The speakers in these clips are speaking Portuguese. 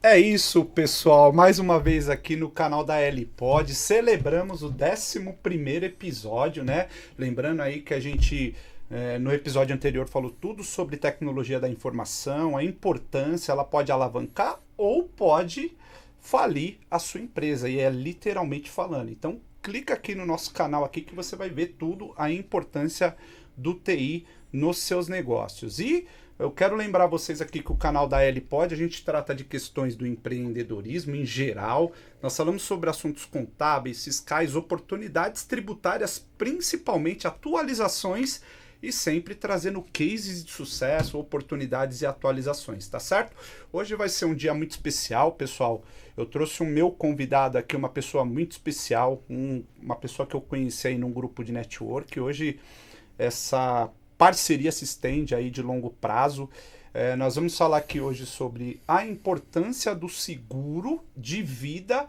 É isso, pessoal. Mais uma vez aqui no canal da LPod. Celebramos o 11º episódio, né? Lembrando aí que a gente, no episódio anterior, falou tudo sobre tecnologia da informação, a importância, ela pode alavancar ou pode falir a sua empresa. E é literalmente falando. Então, clica aqui no nosso canal aqui que você vai ver tudo, a importância do TI nos seus negócios. E eu quero lembrar vocês aqui que o canal da LPod, a gente trata de questões do empreendedorismo em geral. Nós falamos sobre assuntos contábeis, fiscais, oportunidades tributárias, principalmente atualizações e sempre trazendo cases de sucesso, oportunidades e atualizações, tá certo? Hoje vai ser um dia muito especial, pessoal. Eu trouxe o meu convidado aqui, uma pessoa muito especial, uma pessoa que eu conheci aí num grupo de network. Hoje essa parceria se estende aí de longo prazo. Nós vamos falar aqui hoje sobre a importância do seguro de vida,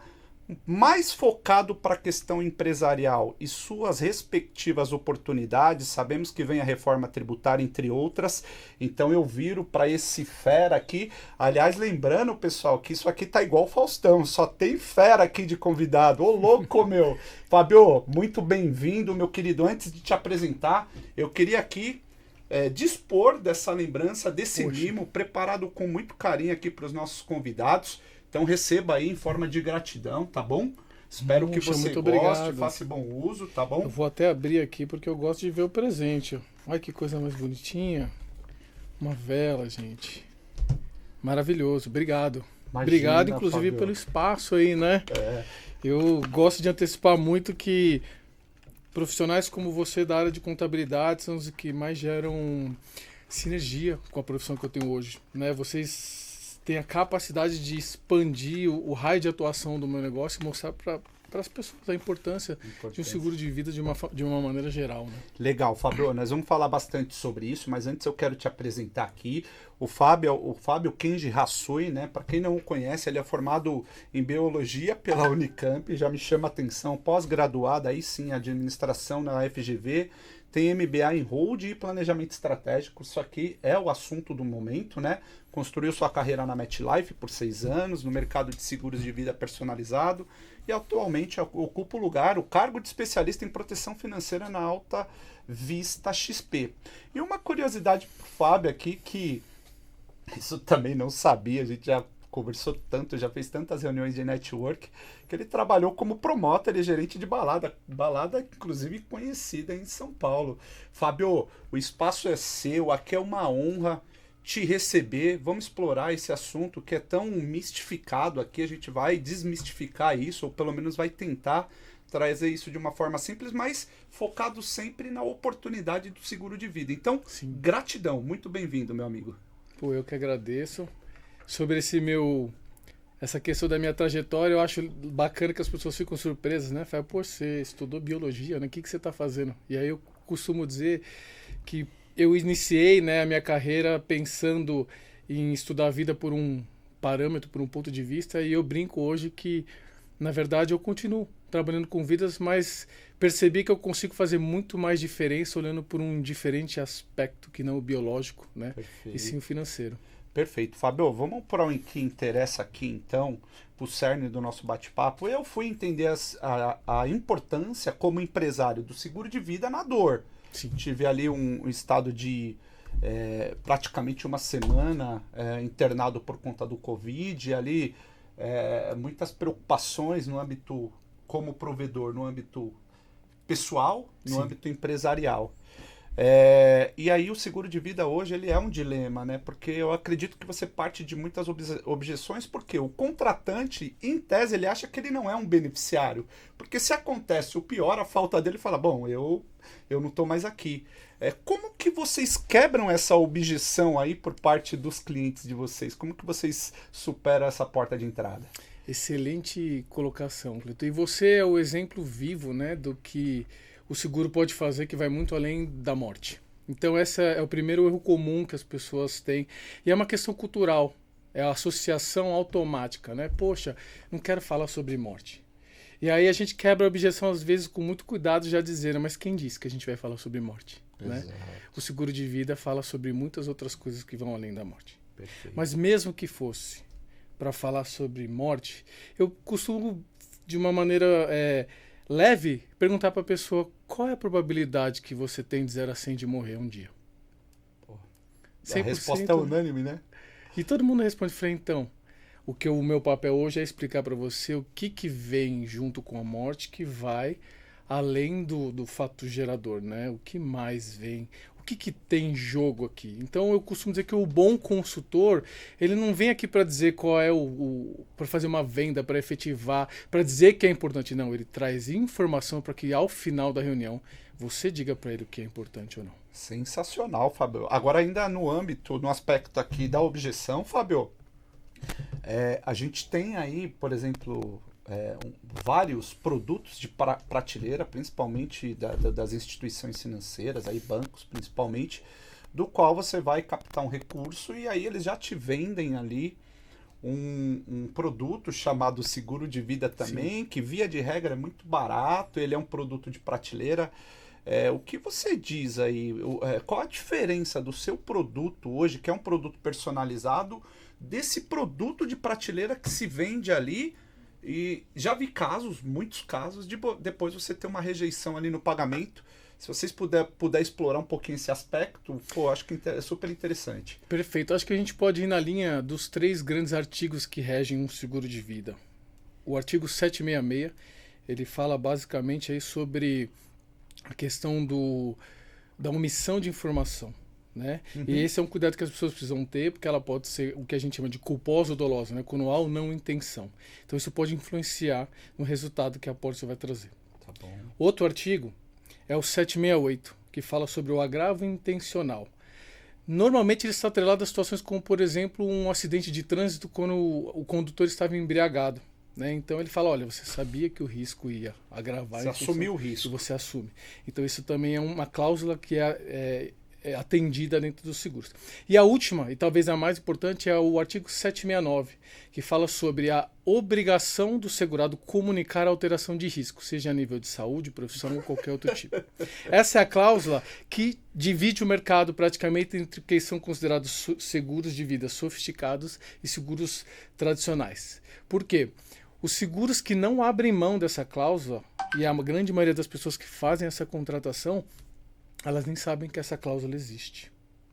mais focado para a questão empresarial e suas respectivas oportunidades. Sabemos que vem a reforma tributária, entre outras, então eu viro para esse fera aqui. Aliás, lembrando, pessoal, que isso aqui tá igual o Faustão, só tem fera aqui de convidado. Ô louco, meu! Fábio, muito bem-vindo, meu querido. Antes de te apresentar, eu queria aqui dispor dessa lembrança, desse mimo, preparado com muito carinho aqui para os nossos convidados. Então receba aí em forma de gratidão, tá bom? Espero que você goste, faça bom uso, tá bom? Eu vou até abrir aqui porque eu gosto de ver o presente. Olha que coisa mais bonitinha. Uma vela, gente. Maravilhoso, obrigado. Imagina, obrigado, inclusive, Fábio, pelo espaço aí, né? Eu gosto de antecipar muito que profissionais como você da área de contabilidade são os que mais geram sinergia com a profissão que eu tenho hoje, né? Vocês têm a capacidade de expandir o raio de atuação do meu negócio e mostrar para as pessoas a importância de um seguro de vida de uma maneira geral, né? Legal, Fábio, nós vamos falar bastante sobre isso, mas antes eu quero te apresentar aqui o Fábio Kenji Hasui, né? Para quem não o conhece, ele é formado em Biologia pela Unicamp, já me chama a atenção, pós-graduado aí sim, administração na FGV, tem MBA em Hold e Planejamento Estratégico. Isso aqui é o assunto do momento, né? Construiu sua carreira na MetLife por 6 anos, no mercado de seguros de vida personalizado e atualmente ocupa o cargo de especialista em proteção financeira na Alta Vista XP. E uma curiosidade pro Fábio aqui, que isso também não sabia, a gente já conversou tanto, já fez tantas reuniões de network, que ele trabalhou como promotor e gerente de balada inclusive conhecida em São Paulo. Fábio, o espaço é seu, aqui é uma honra te receber. Vamos explorar esse assunto que é tão mistificado aqui, a gente vai desmistificar isso, ou pelo menos vai tentar trazer isso de uma forma simples, mas focado sempre na oportunidade do seguro de vida. Então, sim, gratidão, muito bem-vindo, meu amigo. Pô, eu que agradeço. Sobre essa questão da minha trajetória, eu acho bacana que as pessoas ficam surpresas, né? Fala, pô, você estudou biologia, né? O que você está fazendo? E aí eu costumo dizer que eu iniciei, né, a minha carreira pensando em estudar a vida por um parâmetro, por um ponto de vista, e eu brinco hoje que, na verdade, eu continuo trabalhando com vidas, mas percebi que eu consigo fazer muito mais diferença olhando por um diferente aspecto que não o biológico, né? Perfeito. E sim o financeiro. Perfeito. Fábio, vamos para o que interessa aqui, então, para o cerne do nosso bate-papo. Eu fui entender a importância como empresário do seguro de vida na dor. Sim. Tive ali um estado de praticamente uma semana internado por conta do Covid, ali muitas preocupações no âmbito como provedor, no âmbito pessoal, no Sim. âmbito empresarial. E aí o seguro de vida hoje ele é um dilema, né? Porque eu acredito que você parte de muitas objeções, porque o contratante, em tese, ele acha que ele não é um beneficiário. Porque se acontece o pior, a falta dele fala, bom, eu não estou mais aqui. Como que vocês quebram essa objeção aí por parte dos clientes de vocês? Como que vocês superam essa porta de entrada? Excelente colocação, Cleiton. E você é o exemplo vivo, né, do que o seguro pode fazer, que vai muito além da morte. Então esse é o primeiro erro comum que as pessoas têm. E é uma questão cultural, é a associação automática, né? Poxa, não quero falar sobre morte. E aí a gente quebra a objeção às vezes com muito cuidado, já dizendo, mas quem disse que a gente vai falar sobre morte? Né? O seguro de vida fala sobre muitas outras coisas que vão além da morte. Perfeito. Mas mesmo que fosse, para falar sobre morte, eu costumo, de uma maneira leve, perguntar para a pessoa qual é a probabilidade que você tem de 0 a 100 de morrer um dia. Pô, a 100%. resposta é unânime, né? E todo mundo responde, falei, então, o meu papel hoje é explicar para você o que vem junto com a morte que vai além do fato gerador, né? O que mais vem, o que tem em jogo aqui. Então eu costumo dizer que o bom consultor, ele não vem aqui para dizer qual é para fazer uma venda, para efetivar, para dizer que é importante. Não, ele traz informação para que ao final da reunião você diga para ele o que é importante ou não. Sensacional, Fábio. Agora, ainda no âmbito, no aspecto aqui da objeção, Fábio, a gente tem aí, por exemplo, vários produtos de prateleira, principalmente das instituições financeiras, aí bancos principalmente, do qual você vai captar um recurso e aí eles já te vendem ali um produto chamado seguro de vida também, que via de regra é muito barato, ele é um produto de prateleira. O que você diz aí? Qual a diferença do seu produto hoje, que é um produto personalizado, desse produto de prateleira que se vende ali? E já vi casos, muitos casos, de depois você ter uma rejeição ali no pagamento. Se vocês puder explorar um pouquinho esse aspecto, pô, acho que é super interessante. Perfeito. Acho que a gente pode ir na linha dos 3 grandes artigos que regem um seguro de vida. O artigo 766, ele fala basicamente aí sobre a questão da omissão de informação, né? Uhum. E esse é um cuidado que as pessoas precisam ter, porque ela pode ser o que a gente chama de culposa ou dolosa, né? Quando há ou não intenção. Então isso pode influenciar no resultado que a pólice vai trazer. Tá bom. Outro artigo é o 768, que fala sobre o agravo intencional. Normalmente ele está atrelado a situações como, por exemplo, um acidente de trânsito quando o condutor estava embriagado. Né? Então ele fala, olha, você sabia que o risco ia agravar. Você assumiu o risco. E você assume. Então isso também é uma cláusula que é atendida dentro dos seguros. E a última, e talvez a mais importante, é o artigo 769, que fala sobre a obrigação do segurado comunicar a alteração de risco, seja a nível de saúde, profissão ou qualquer outro tipo. Essa é a cláusula que divide o mercado praticamente entre o que são considerados seguros de vida sofisticados e seguros tradicionais. Por quê? Os seguros que não abrem mão dessa cláusula, e a grande maioria das pessoas que fazem essa contratação, elas nem sabem que essa cláusula existe.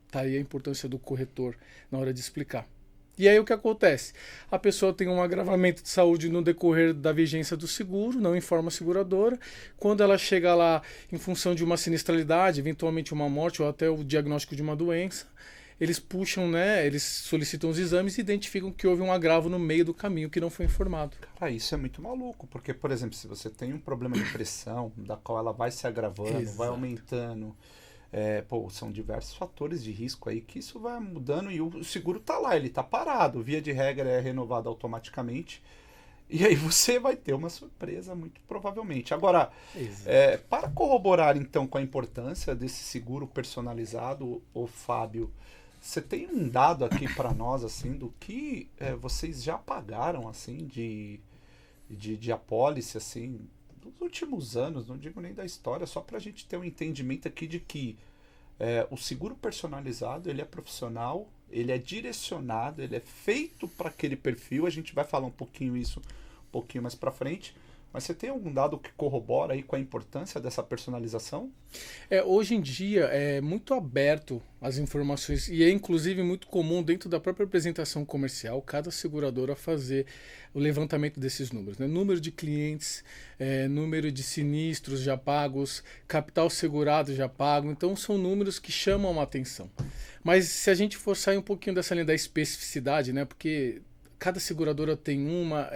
Tá aí a importância do corretor na hora de explicar. E aí o que acontece? A pessoa tem um agravamento de saúde no decorrer da vigência do seguro, não informa a seguradora. Quando ela chega lá em função de uma sinistralidade, eventualmente uma morte ou até o diagnóstico de uma doença, eles puxam, né? Eles solicitam os exames e identificam que houve um agravo no meio do caminho que não foi informado. Cara, isso é muito maluco, porque, por exemplo, se você tem um problema de pressão, da qual ela vai se agravando, Exato. vai aumentando, são diversos fatores de risco aí que isso vai mudando e o seguro tá lá, ele tá parado, via de regra é renovado automaticamente. E aí você vai ter uma surpresa, muito provavelmente. Agora, para corroborar então com a importância desse seguro personalizado, o Fábio, você tem um dado aqui para nós, assim, do que vocês já pagaram, assim, de apólice, assim, dos últimos anos, não digo nem da história, só para a gente ter um entendimento aqui de que o seguro personalizado, ele é profissional, ele é direcionado, ele é feito para aquele perfil, a gente vai falar um pouquinho mais para frente. Mas você tem algum dado que corrobora aí com a importância dessa personalização? Hoje em dia é muito aberto as informações e é inclusive muito comum dentro da própria apresentação comercial cada seguradora fazer o levantamento desses números, né? Número de clientes, número de sinistros já pagos, capital segurado já pago, então são números que chamam a atenção. Mas se a gente for sair um pouquinho dessa linha da especificidade, né? Porque cada seguradora tem uma...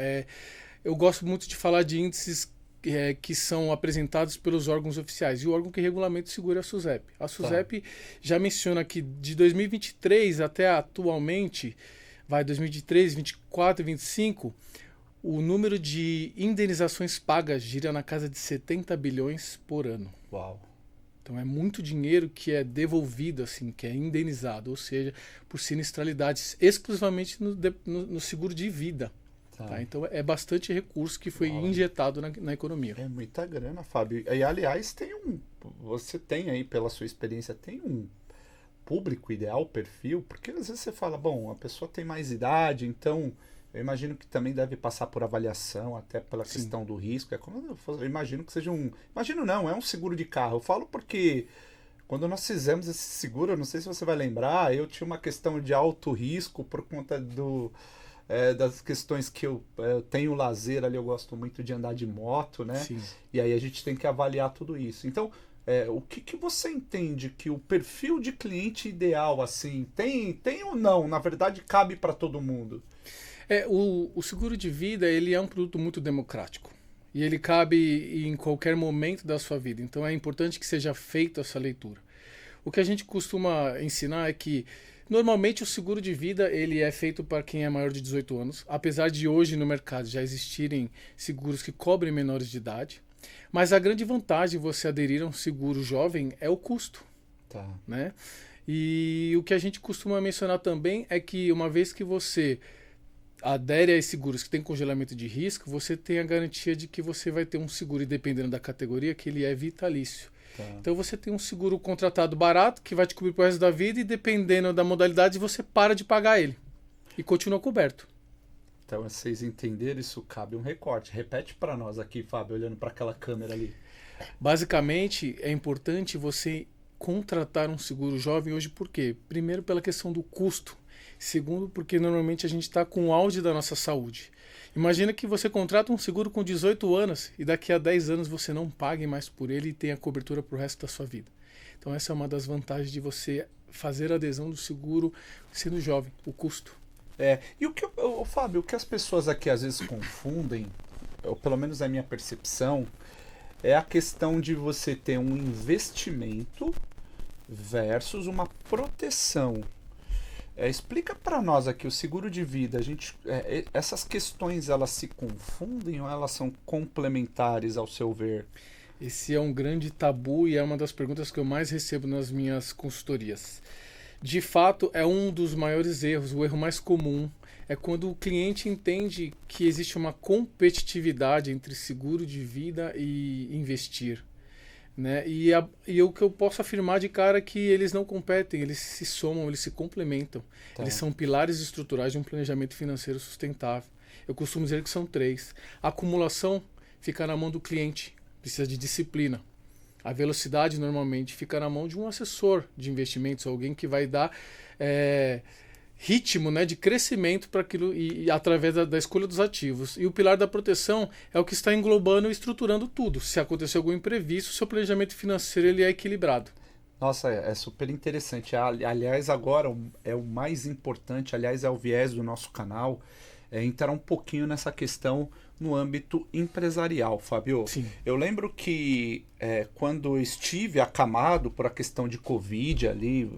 Eu gosto muito de falar de índices que são apresentados pelos órgãos oficiais. E o órgão que regulamenta o seguro é a SUSEP. A SUSEP já menciona que de 2023 até atualmente, 2023, 2024 e 2025, o número de indenizações pagas gira na casa de 70 bilhões por ano. Uau! Então é muito dinheiro que é devolvido, assim, que é indenizado, ou seja, por sinistralidades exclusivamente no seguro de vida. Tá? Então é bastante recurso que foi injetado na economia. É muita grana, Fábio. E aliás, você tem aí, pela sua experiência, tem um público ideal, perfil? Porque às vezes você fala, bom, a pessoa tem mais idade, então Eu imagino que também deve passar por avaliação, até pela Sim. questão do risco. Eu imagino que seja um. Imagino não, é um seguro de carro. Eu falo porque quando nós fizemos esse seguro, eu não sei se você vai lembrar, eu tinha uma questão de alto risco por conta das questões que eu tenho lazer ali, eu gosto muito de andar de moto, né? Sim. E aí a gente tem que avaliar tudo isso. Então, o que você entende que o perfil de cliente ideal, assim, tem ou não? Na verdade, cabe para todo mundo. O seguro de vida, ele é um produto muito democrático. E ele cabe em qualquer momento da sua vida. Então é importante que seja feita essa leitura. O que a gente costuma ensinar é que normalmente o seguro de vida ele é feito para quem é maior de 18 anos, apesar de hoje no mercado já existirem seguros que cobrem menores de idade. Mas a grande vantagem de você aderir a um seguro jovem é o custo, Tá. né? E o que a gente costuma mencionar também é que uma vez que você adere a seguros que tem congelamento de risco, você tem a garantia de que você vai ter um seguro, e dependendo da categoria, que ele é vitalício. Tá. Então você tem um seguro contratado barato, que vai te cobrir pro resto da vida, e dependendo da modalidade, você para de pagar ele. E continua coberto. Então, vocês entenderam, isso cabe um recorte. Repete para nós aqui, Fábio, olhando para aquela câmera ali. Basicamente, é importante você contratar um seguro jovem hoje, por quê? Primeiro, pela questão do custo. Segundo, porque normalmente a gente está com o auge da nossa saúde. Imagina que você contrata um seguro com 18 anos e daqui a 10 anos você não pague mais por ele e tenha cobertura para o resto da sua vida. Então essa é uma das vantagens de você fazer a adesão do seguro sendo jovem, o custo. E Fábio, o que as pessoas aqui às vezes confundem, ou pelo menos a minha percepção, é a questão de você ter um investimento versus uma proteção. Explica para nós aqui o seguro de vida. Essas questões elas se confundem ou elas são complementares ao seu ver? Esse é um grande tabu e é uma das perguntas que eu mais recebo nas minhas consultorias. De fato, é um dos maiores erros, o erro mais comum é quando o cliente entende que existe uma competitividade entre seguro de vida e investir. Né? E o que eu posso afirmar de cara é que eles não competem, eles se somam, eles se complementam. Tá. Eles são pilares estruturais de um planejamento financeiro sustentável. Eu costumo dizer que são 3. A acumulação fica na mão do cliente, precisa de disciplina. A velocidade normalmente fica na mão de um assessor de investimentos, alguém que vai dar ritmo, né, de crescimento para aquilo e através da escolha dos ativos. E o pilar da proteção é o que está englobando e estruturando tudo. Se acontecer algum imprevisto, o seu planejamento financeiro ele é equilibrado. Nossa, é super interessante. Aliás, agora é o mais importante, aliás, é o viés do nosso canal, entrar um pouquinho nessa questão no âmbito empresarial, Fábio. Sim. Eu lembro que quando eu estive acamado por a questão de Covid ali,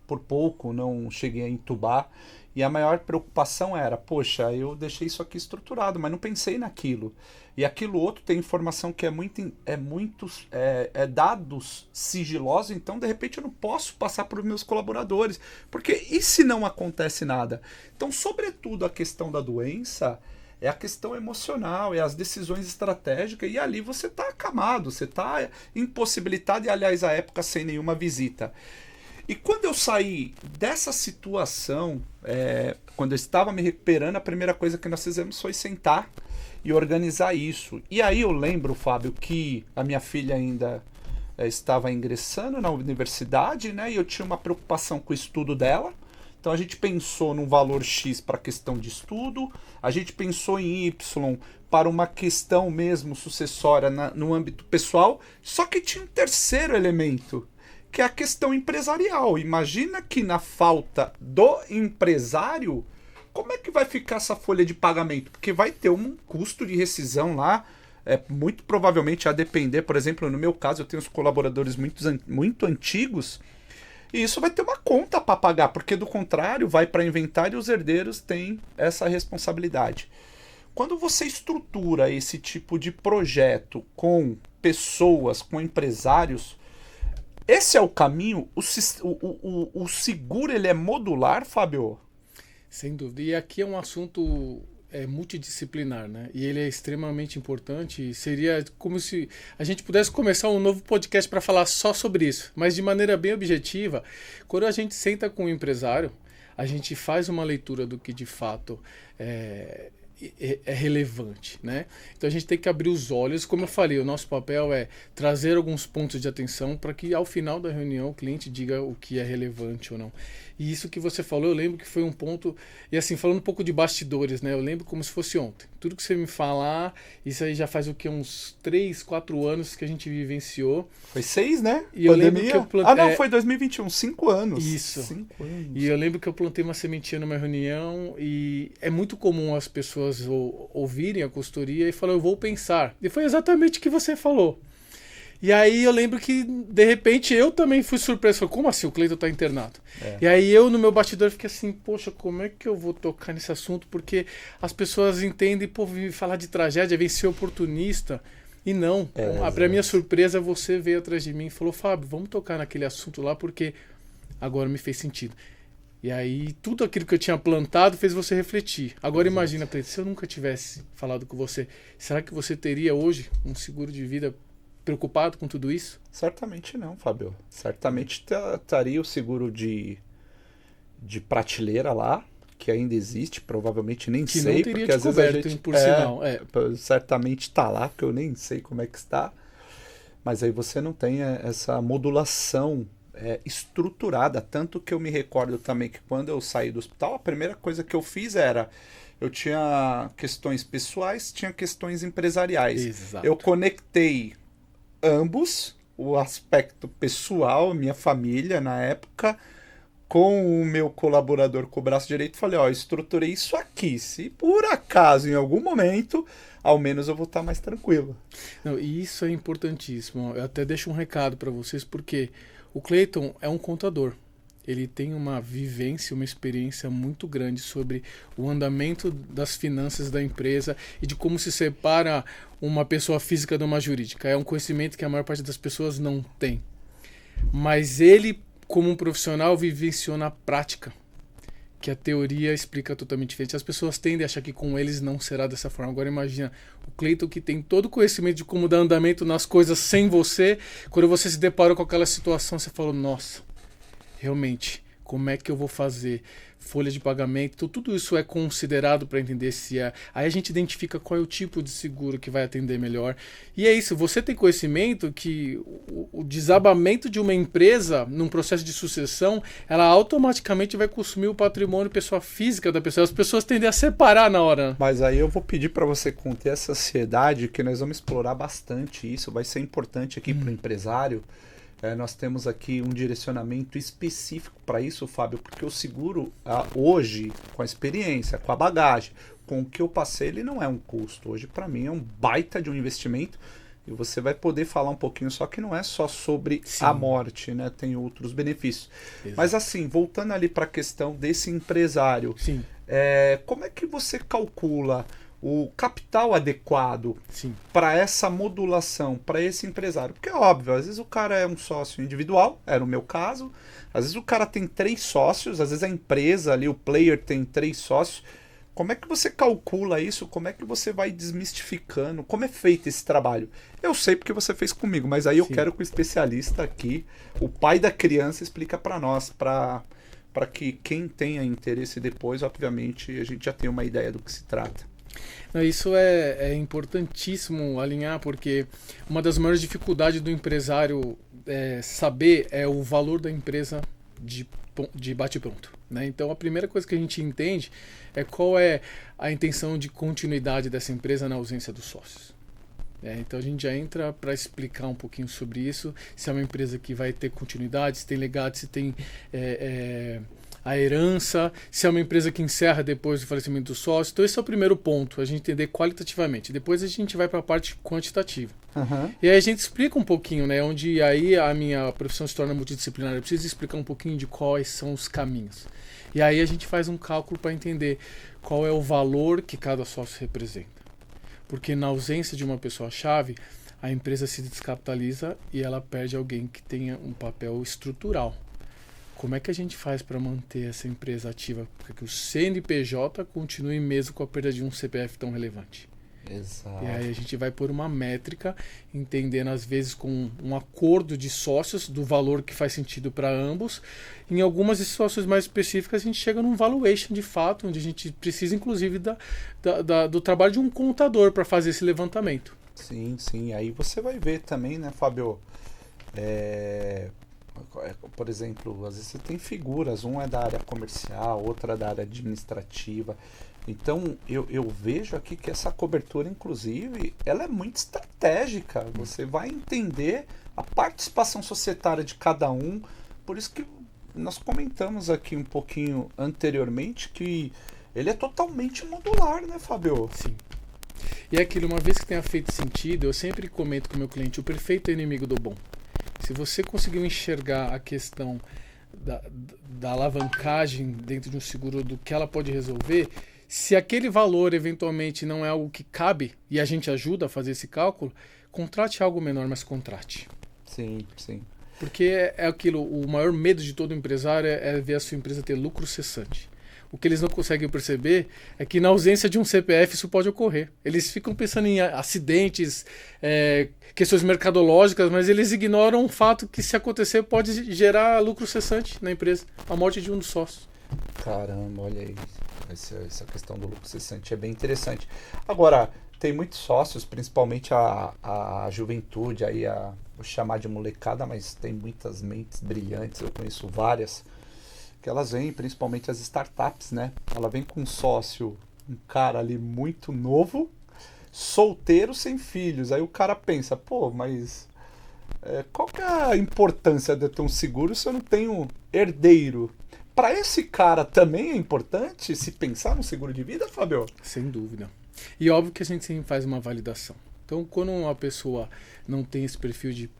por pouco não cheguei a entubar, e a maior preocupação era, poxa, eu deixei isso aqui estruturado, mas não pensei naquilo. E aquilo outro tem informação que é dados sigilosos, então de repente eu não posso passar para os meus colaboradores. Porque e se não acontece nada? Então, sobretudo a questão da doença é a questão emocional, é as decisões estratégicas, e ali você está acamado, você está impossibilitado, e aliás, à época sem nenhuma visita. E quando eu saí dessa situação, quando eu estava me recuperando, a primeira coisa que nós fizemos foi sentar e organizar isso. E aí eu lembro, Fábio, que a minha filha ainda estava ingressando na universidade, né? E eu tinha uma preocupação com o estudo dela. Então a gente pensou num valor X para a questão de estudo, a gente pensou em Y para uma questão mesmo sucessória no âmbito pessoal, só que tinha um terceiro elemento, que é a questão empresarial. Imagina que na falta do empresário, como é que vai ficar essa folha de pagamento? Porque vai ter um custo de rescisão lá, muito provavelmente a depender, por exemplo, no meu caso, eu tenho os colaboradores muito antigos, e isso vai ter uma conta para pagar, porque do contrário, vai para inventário e os herdeiros têm essa responsabilidade. Quando você estrutura esse tipo de projeto com pessoas, com empresários, esse é o caminho. O seguro ele é modular, Fábio? Sem dúvida. E aqui é um assunto multidisciplinar, né? E ele é extremamente importante. Seria como se a gente pudesse começar um novo podcast para falar só sobre isso. Mas de maneira bem objetiva, quando a gente senta com um empresário, a gente faz uma leitura do que de fato é relevante, né? Então a gente tem que abrir os olhos, como eu falei, o nosso papel é trazer alguns pontos de atenção para que ao final da reunião o cliente diga o que é relevante ou não. E isso que você falou, eu lembro que foi um ponto, e assim, falando um pouco de bastidores, né? Eu lembro como se fosse ontem. Tudo que você me falar, isso aí já faz o que? Uns 3, 4 anos que a gente vivenciou. Foi 6, né? E eu lembro que eu plantei... Ah, não, foi 2021, 5 anos. Isso. 5 anos. E eu lembro que eu plantei uma sementinha numa reunião e é muito comum as pessoas ouvirem a consultoria e falar, eu vou pensar. E foi exatamente o que você falou. E aí eu lembro que, de repente, eu também fui surpreso. Falei, como assim o Cleiton está internado? E aí eu, no meu bastidor, fiquei assim, poxa, como é que eu vou tocar nesse assunto? Porque as pessoas entendem, pô, falar de tragédia, vem ser oportunista. E não, para minha surpresa, você veio atrás de mim e falou, Fábio, vamos tocar naquele assunto lá, porque agora me fez sentido. E aí, tudo aquilo que eu tinha plantado fez você refletir. Agora imagina, Cleiton, se eu nunca tivesse falado com você, será que você teria hoje um seguro de vida preocupado com tudo isso? Certamente não, Fábio. Certamente estaria o seguro de prateleira lá, que ainda existe, provavelmente nem que sei, não teria porque às vezes a gente por sinal. certamente está lá, que eu nem sei como é que está. Mas aí você não tem essa modulação estruturada, tanto que eu me recordo também que quando eu saí do hospital, a primeira coisa que eu fiz era, eu tinha questões pessoais, tinha questões empresariais. Exato. Eu conectei ambos, o aspecto pessoal, minha família na época, com o meu colaborador com o braço direito, falei, ó, estruturei isso aqui, se por acaso em algum momento, ao menos eu vou estar mais tranquilo. Não, e isso é importantíssimo. Eu até deixo um recado para vocês, porque o Cleiton é um contador. Ele tem uma vivência, uma experiência muito grande sobre o andamento das finanças da empresa e de como se separa uma pessoa física de uma jurídica. É um conhecimento que a maior parte das pessoas não tem. Mas ele, como um profissional, vivenciou na prática, que a teoria explica totalmente diferente. As pessoas tendem a achar que com eles não será dessa forma. Agora imagina, o Cleiton que tem todo o conhecimento de como dar andamento nas coisas sem você, quando você se deparou com aquela situação, você falou, nossa, realmente, como é que eu vou fazer folha de pagamento? Então, tudo isso é considerado para entender se é. Aí a gente identifica qual é o tipo de seguro que vai atender melhor. E é isso, você tem conhecimento que o desabamento de uma empresa num processo de sucessão, ela automaticamente vai consumir o patrimônio pessoa física da pessoa. As pessoas tendem a separar na hora. Mas aí eu vou pedir para você conter essa ansiedade, que nós vamos explorar bastante isso. Vai ser importante aqui para o empresário. Nós temos aqui um direcionamento específico para isso, Fábio, porque o seguro, hoje, com a experiência, com a bagagem, com o que eu passei, ele não é um custo. Hoje, para mim, é um baita de um investimento e você vai poder falar um pouquinho, só que não é só sobre a morte, né? Tem outros benefícios. Exato. Mas assim, voltando ali para a questão desse empresário, como é que você calcula o capital adequado para essa modulação, para esse empresário? Porque é óbvio, às vezes o cara é um sócio individual, era o meu caso, às vezes o cara tem 3 sócios, às vezes a empresa ali, o player tem 3 sócios. Como é que você calcula isso? Como é que você vai desmistificando? Como é feito esse trabalho? Eu sei porque você fez comigo, mas aí eu quero que o especialista aqui, o pai da criança, explica para nós, para que quem tenha interesse depois, obviamente, a gente já tem uma ideia do que se trata. Isso é importantíssimo alinhar, porque uma das maiores dificuldades do empresário saber é o valor da empresa de bate-pronto, né? Então a primeira coisa que a gente entende é qual é a intenção de continuidade dessa empresa na ausência dos sócios. Então a gente já entra para explicar um pouquinho sobre isso, se é uma empresa que vai ter continuidade, se tem legado, se tem a herança, se é uma empresa que encerra depois do falecimento do sócio. Então esse é o primeiro ponto, a gente entender qualitativamente. Depois a gente vai para a parte quantitativa. E aí a gente explica um pouquinho, né, onde aí a minha profissão se torna multidisciplinar. Eu preciso explicar um pouquinho de quais são os caminhos. E aí a gente faz um cálculo para entender qual é o valor que cada sócio representa. Porque na ausência de uma pessoa-chave, a empresa se descapitaliza e ela perde alguém que tenha um papel estrutural. Como é que a gente faz para manter essa empresa ativa? Para que o CNPJ continue mesmo com a perda de um CPF tão relevante. Exato. E aí a gente vai por uma métrica, entendendo às vezes com um acordo de sócios do valor que faz sentido para ambos. Em algumas situações mais específicas a gente chega num valuation de fato, onde a gente precisa inclusive do trabalho de um contador para fazer esse levantamento. Sim, sim. Aí você vai ver também, né, Fábio? Por exemplo, às vezes você tem figuras, um é da área comercial, outra é da área administrativa. Então, eu vejo aqui que essa cobertura, inclusive, ela é muito estratégica. Você vai entender a participação societária de cada um. Por isso que nós comentamos aqui um pouquinho anteriormente que ele é totalmente modular, né, Fábio? Sim. E é aquilo, uma vez que tenha feito sentido, eu sempre comento com o meu cliente, o perfeito é inimigo do bom. Se você conseguiu enxergar a questão da alavancagem dentro de um seguro, do que ela pode resolver, se aquele valor eventualmente não é algo que cabe e a gente ajuda a fazer esse cálculo, contrate algo menor, mas contrate. Sim, sim. Porque é aquilo, o maior medo de todo empresário é ver a sua empresa ter lucro cessante. O que eles não conseguem perceber é que na ausência de um CPF isso pode ocorrer. Eles ficam pensando em acidentes, questões mercadológicas, mas eles ignoram o fato que se acontecer pode gerar lucro cessante na empresa, a morte de um dos sócios. Caramba, olha aí. Essa questão do lucro cessante é bem interessante. Agora, tem muitos sócios, principalmente a juventude, aí vou chamar de molecada, mas tem muitas mentes brilhantes, eu conheço várias, que elas vêm, principalmente as startups, né? Ela vem com um sócio, um cara ali muito novo, solteiro, sem filhos. Aí o cara pensa, pô, mas qual que é a importância de eu ter um seguro se eu não tenho herdeiro? Para esse cara também é importante se pensar no seguro de vida, Fábio? Sem dúvida. E óbvio que a gente sempre faz uma validação. Então, quando uma pessoa não tem esse perfil de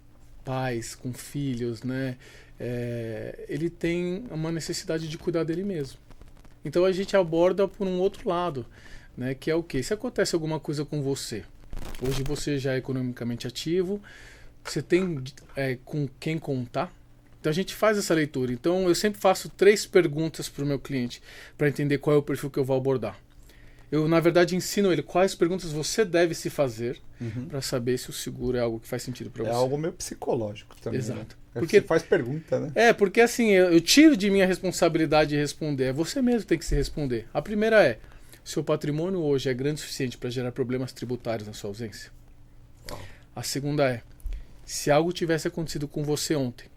pais com filhos, né, ele tem uma necessidade de cuidar dele mesmo. Então, a gente aborda por um outro lado, né, que é o quê? Se acontece alguma coisa com você, hoje você já é economicamente ativo, você tem com quem contar. Então a gente faz essa leitura. Então eu sempre faço 3 perguntas para o meu cliente para entender qual é o perfil que eu vou abordar. Eu, na verdade, ensino ele quais perguntas você deve se fazer para saber se o seguro é algo que faz sentido para você. É algo meio psicológico também. Exato. Né? Porque você faz pergunta, né? Porque assim, eu tiro de mim a responsabilidade de responder. É você mesmo que tem que se responder. A primeira é, seu patrimônio hoje é grande o suficiente para gerar problemas tributários na sua ausência? Uau. A segunda é, se algo tivesse acontecido com você ontem,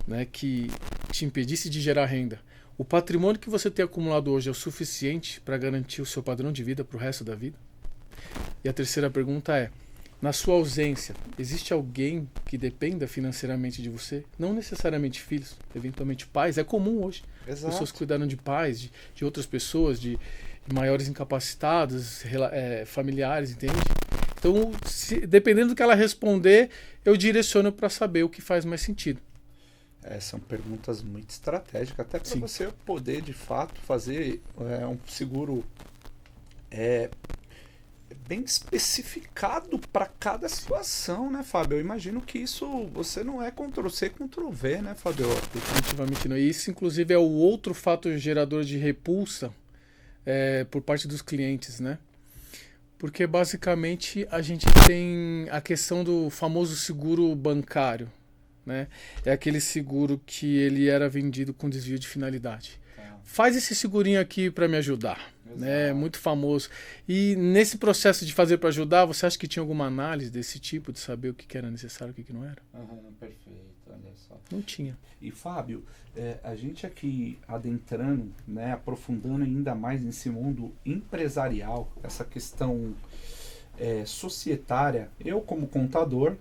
né, que te impedisse de gerar renda, o patrimônio que você tem acumulado hoje é o suficiente para garantir o seu padrão de vida para o resto da vida? E a terceira pergunta é, na sua ausência, existe alguém que dependa financeiramente de você? Não necessariamente filhos, eventualmente pais. É comum hoje. Exato. Pessoas cuidaram de pais, de outras pessoas, de maiores incapacitados, familiares, entende? Então, dependendo do que ela responder, eu direciono para saber o que faz mais sentido. São perguntas muito estratégicas, até para você poder, de fato, fazer um seguro bem especificado para cada situação, né, Fábio? Eu imagino que isso você não é Ctrl-C, Ctrl-V, né, Fábio? Definitivamente não. E isso, inclusive, é o outro fator gerador de repulsa por parte dos clientes, né? Porque, basicamente, a gente tem a questão do famoso seguro bancário, né? É aquele seguro que ele era vendido com desvio de finalidade. Faz esse segurinho aqui para me ajudar, né? Muito famoso. E nesse processo de fazer para ajudar, você acha que tinha alguma análise desse tipo, de saber o que era necessário e o que não era? Perfeito, olha só. Não tinha. E Fábio, a gente aqui adentrando, né, aprofundando ainda mais nesse mundo empresarial, essa questão societária, eu como contador,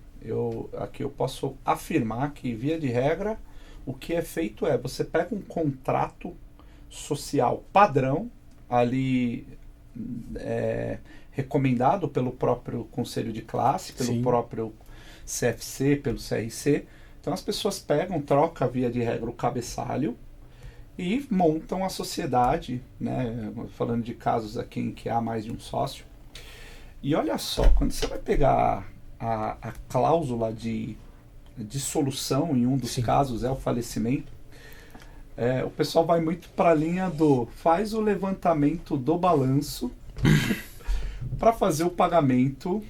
aqui eu posso afirmar que, via de regra, o que é feito você pega um contrato social padrão, ali recomendado pelo próprio Conselho de Classe, pelo próprio CFC, pelo CRC. Então as pessoas pegam, trocam, via de regra, o cabeçalho e montam a sociedade, né? Falando de casos aqui em que há mais de um sócio. E olha só, quando você vai pegar a cláusula de dissolução, em um dos casos é o falecimento, o pessoal vai muito para a linha do faz o levantamento do balanço para fazer o pagamento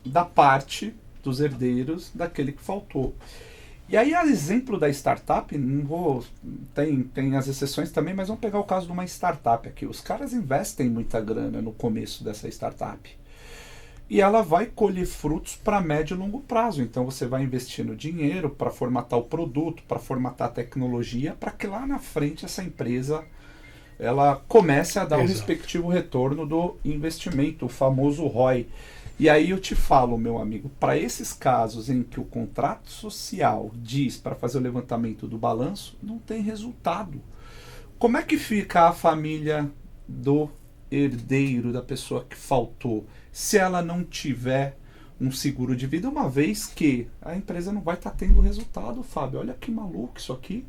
da parte dos herdeiros daquele que faltou. E aí, a exemplo da startup, não vou, tem as exceções também, mas vamos pegar o caso de uma startup aqui. Os caras investem muita grana no começo dessa startup. E ela vai colher frutos para médio e longo prazo. Então você vai investindo dinheiro para formatar o produto, para formatar a tecnologia, para que lá na frente essa empresa ela comece a dar o respectivo retorno do investimento, o famoso ROI. E aí eu te falo, meu amigo, para esses casos em que o contrato social diz para fazer o levantamento do balanço, não tem resultado. Como é que fica a família do herdeiro, da pessoa que faltou, se ela não tiver um seguro de vida, uma vez que a empresa não vai estar tendo resultado, Fábio? Olha que maluco isso aqui.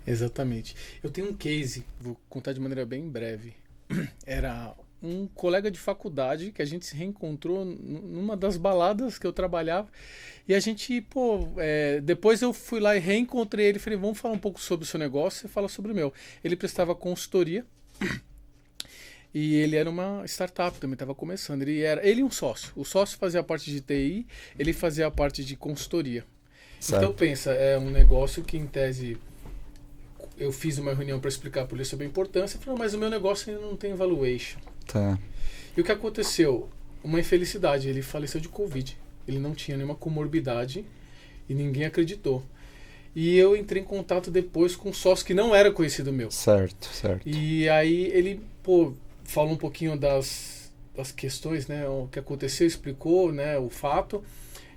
Exatamente. Eu tenho um case, vou contar de maneira bem breve. Era um colega de faculdade que a gente se reencontrou numa das baladas que eu trabalhava. E a gente, depois eu fui lá e reencontrei ele. Falei, vamos falar um pouco sobre o seu negócio, você fala sobre o meu. Ele prestava consultoria e ele era uma startup, também estava começando. Ele e um sócio. O sócio fazia a parte de TI, ele fazia a parte de consultoria. Certo. Então pensa, é um negócio que em tese... Eu fiz uma reunião para explicar para ele sobre a importância. Falei, mas o meu negócio ainda não tem valuation. Tá. E o que aconteceu? Uma infelicidade. Ele faleceu de Covid. Ele não tinha nenhuma comorbidade e ninguém acreditou. E eu entrei em contato depois com um sócio que não era conhecido meu. Certo, certo. E aí ele, falou um pouquinho das questões, né? O que aconteceu, explicou, né, o fato.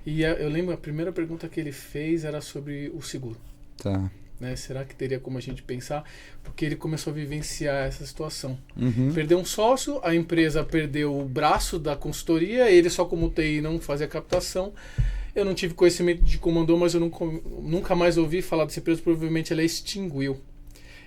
E eu lembro, a primeira pergunta que ele fez era sobre o seguro. Tá. Né? Será que teria como a gente pensar? Porque ele começou a vivenciar essa situação. Uhum. Perdeu um sócio, a empresa perdeu o braço da consultoria, ele só como TI não fazia captação. Eu não tive conhecimento de como andou, mas eu nunca mais ouvi falar dessa empresa, provavelmente ela extinguiu.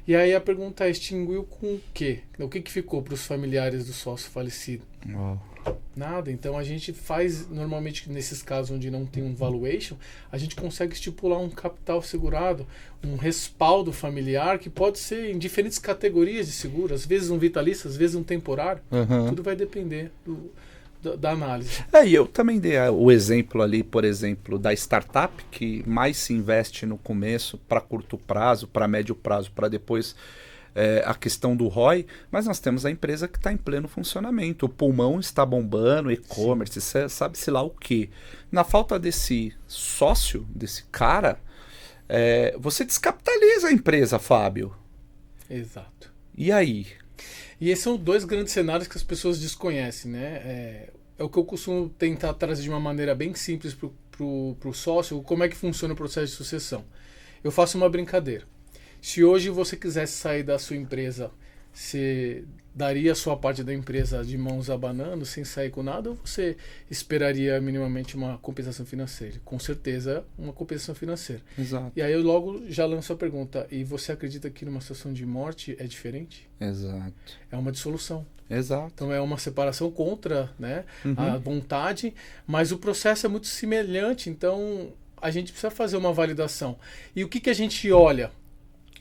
E aí a pergunta é, extinguiu com o quê? O que ficou para os familiares do sócio falecido? Uau. Nada. Então a gente faz, normalmente nesses casos onde não tem um valuation, a gente consegue estipular um capital segurado, um respaldo familiar que pode ser em diferentes categorias de seguro, às vezes um vitalício, às vezes um temporário. Uhum. Tudo vai depender da análise. E eu também dei o exemplo ali, por exemplo, da startup que mais se investe no começo para curto prazo, para médio prazo, para depois a questão do ROI, mas nós temos a empresa que está em pleno funcionamento, o pulmão está bombando, e-commerce, sabe-se lá o quê. Na falta desse sócio, desse cara, você descapitaliza a empresa, Fábio. Exato. E aí? E esses são dois grandes cenários que as pessoas desconhecem, né? É o que eu costumo tentar trazer de uma maneira bem simples para o sócio, como é que funciona o processo de sucessão. Eu faço uma brincadeira. Se hoje você quisesse sair da sua empresa, você daria a sua parte da empresa de mãos abanando, sem sair com nada, ou você esperaria minimamente uma compensação financeira? Com certeza, uma compensação financeira. Exato. E aí eu logo já lanço a pergunta, e você acredita que numa situação de morte é diferente? Exato. É uma dissolução. Exato. Então é uma separação contra, né, Uhum. a vontade, mas o processo é muito semelhante, então a gente precisa fazer uma validação. E o que a gente olha?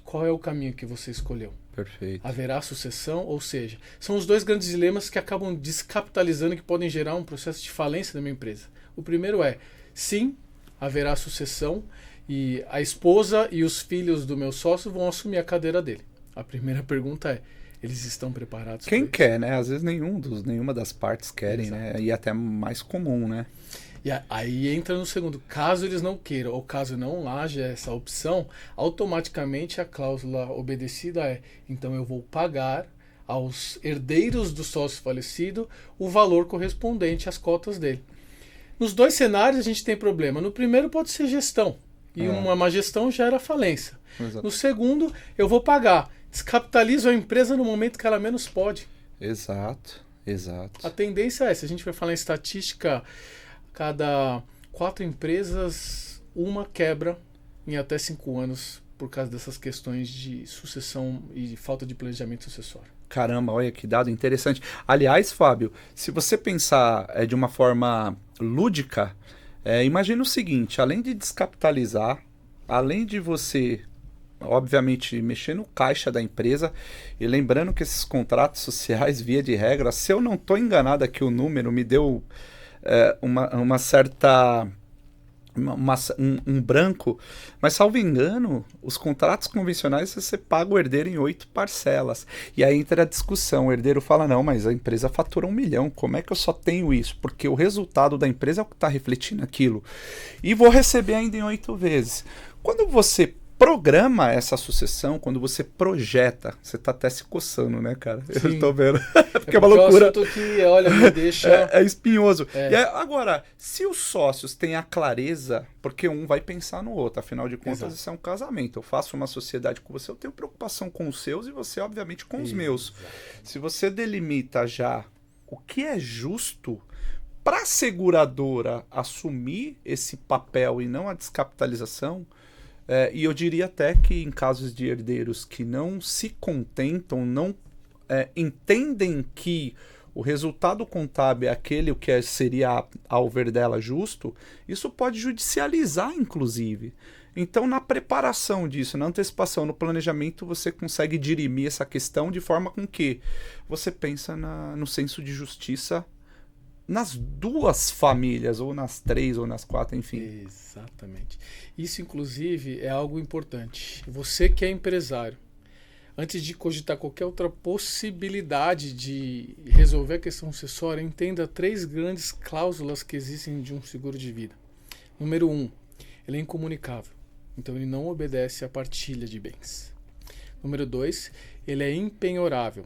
Qual é o caminho que você escolheu? Perfeito. Haverá sucessão? Ou seja, são os dois grandes dilemas que acabam descapitalizando e que podem gerar um processo de falência da minha empresa. O primeiro é, sim, haverá sucessão e a esposa e os filhos do meu sócio vão assumir a cadeira dele. A primeira pergunta é, eles estão preparados? Quem quer, né? Às vezes nenhuma das partes querem, Exato. né? E até mais comum, né? E aí entra no segundo, caso eles não queiram ou caso não haja essa opção, automaticamente a cláusula obedecida é, então eu vou pagar aos herdeiros do sócio falecido o valor correspondente às cotas dele. Nos dois cenários a gente tem problema. No primeiro pode ser gestão, e uma má gestão gera falência. Exato. No segundo, eu vou pagar, descapitalizo a empresa no momento que ela menos pode. Exato, exato. A tendência é, se a gente vai falar em estatística, cada 4 empresas, uma quebra em até 5 anos por causa dessas questões de sucessão e falta de planejamento sucessório. Caramba, olha que dado interessante. Aliás, Fábio, se você pensar de uma forma lúdica, imagina o seguinte, além de descapitalizar, além de você obviamente, mexer no caixa da empresa. E lembrando que esses contratos sociais, via de regra, se eu não estou enganado aqui, o número me deu uma certa... um branco, mas salvo engano, os contratos convencionais você paga o herdeiro em 8 parcelas. E aí entra a discussão, o herdeiro fala, não, mas a empresa fatura 1 milhão, como é que eu só tenho isso? Porque o resultado da empresa é o que está refletindo aquilo. E vou receber ainda em 8 vezes. Quando você programa essa sucessão, quando você projeta, você tá até se coçando, né, cara? Sim. Eu tô vendo. Porque é uma loucura. É um assunto que, olha, me deixa... É espinhoso. E agora, se os sócios têm a clareza, porque um vai pensar no outro, afinal de contas, Exato. isso é um casamento. Eu faço uma sociedade com você, eu tenho preocupação com os seus e você, obviamente, com os meus. Se você delimita já o que é justo para a seguradora assumir esse papel e não a descapitalização, e eu diria até que em casos de herdeiros que não se contentam, não entendem que o resultado contábil é aquele que seria, ao ver dela, justo, isso pode judicializar, inclusive. Então, na preparação disso, na antecipação, no planejamento, você consegue dirimir essa questão de forma com que você pensa no senso de justiça nas 2 famílias, ou nas 3, ou nas 4, enfim. Exatamente. Isso, inclusive, é algo importante. Você que é empresário, antes de cogitar qualquer outra possibilidade de resolver a questão sucessória, entenda 3 grandes cláusulas que existem de um seguro de vida. Número 1, ele é incomunicável. Então, ele não obedece à partilha de bens. Número 2, ele é impenhorável.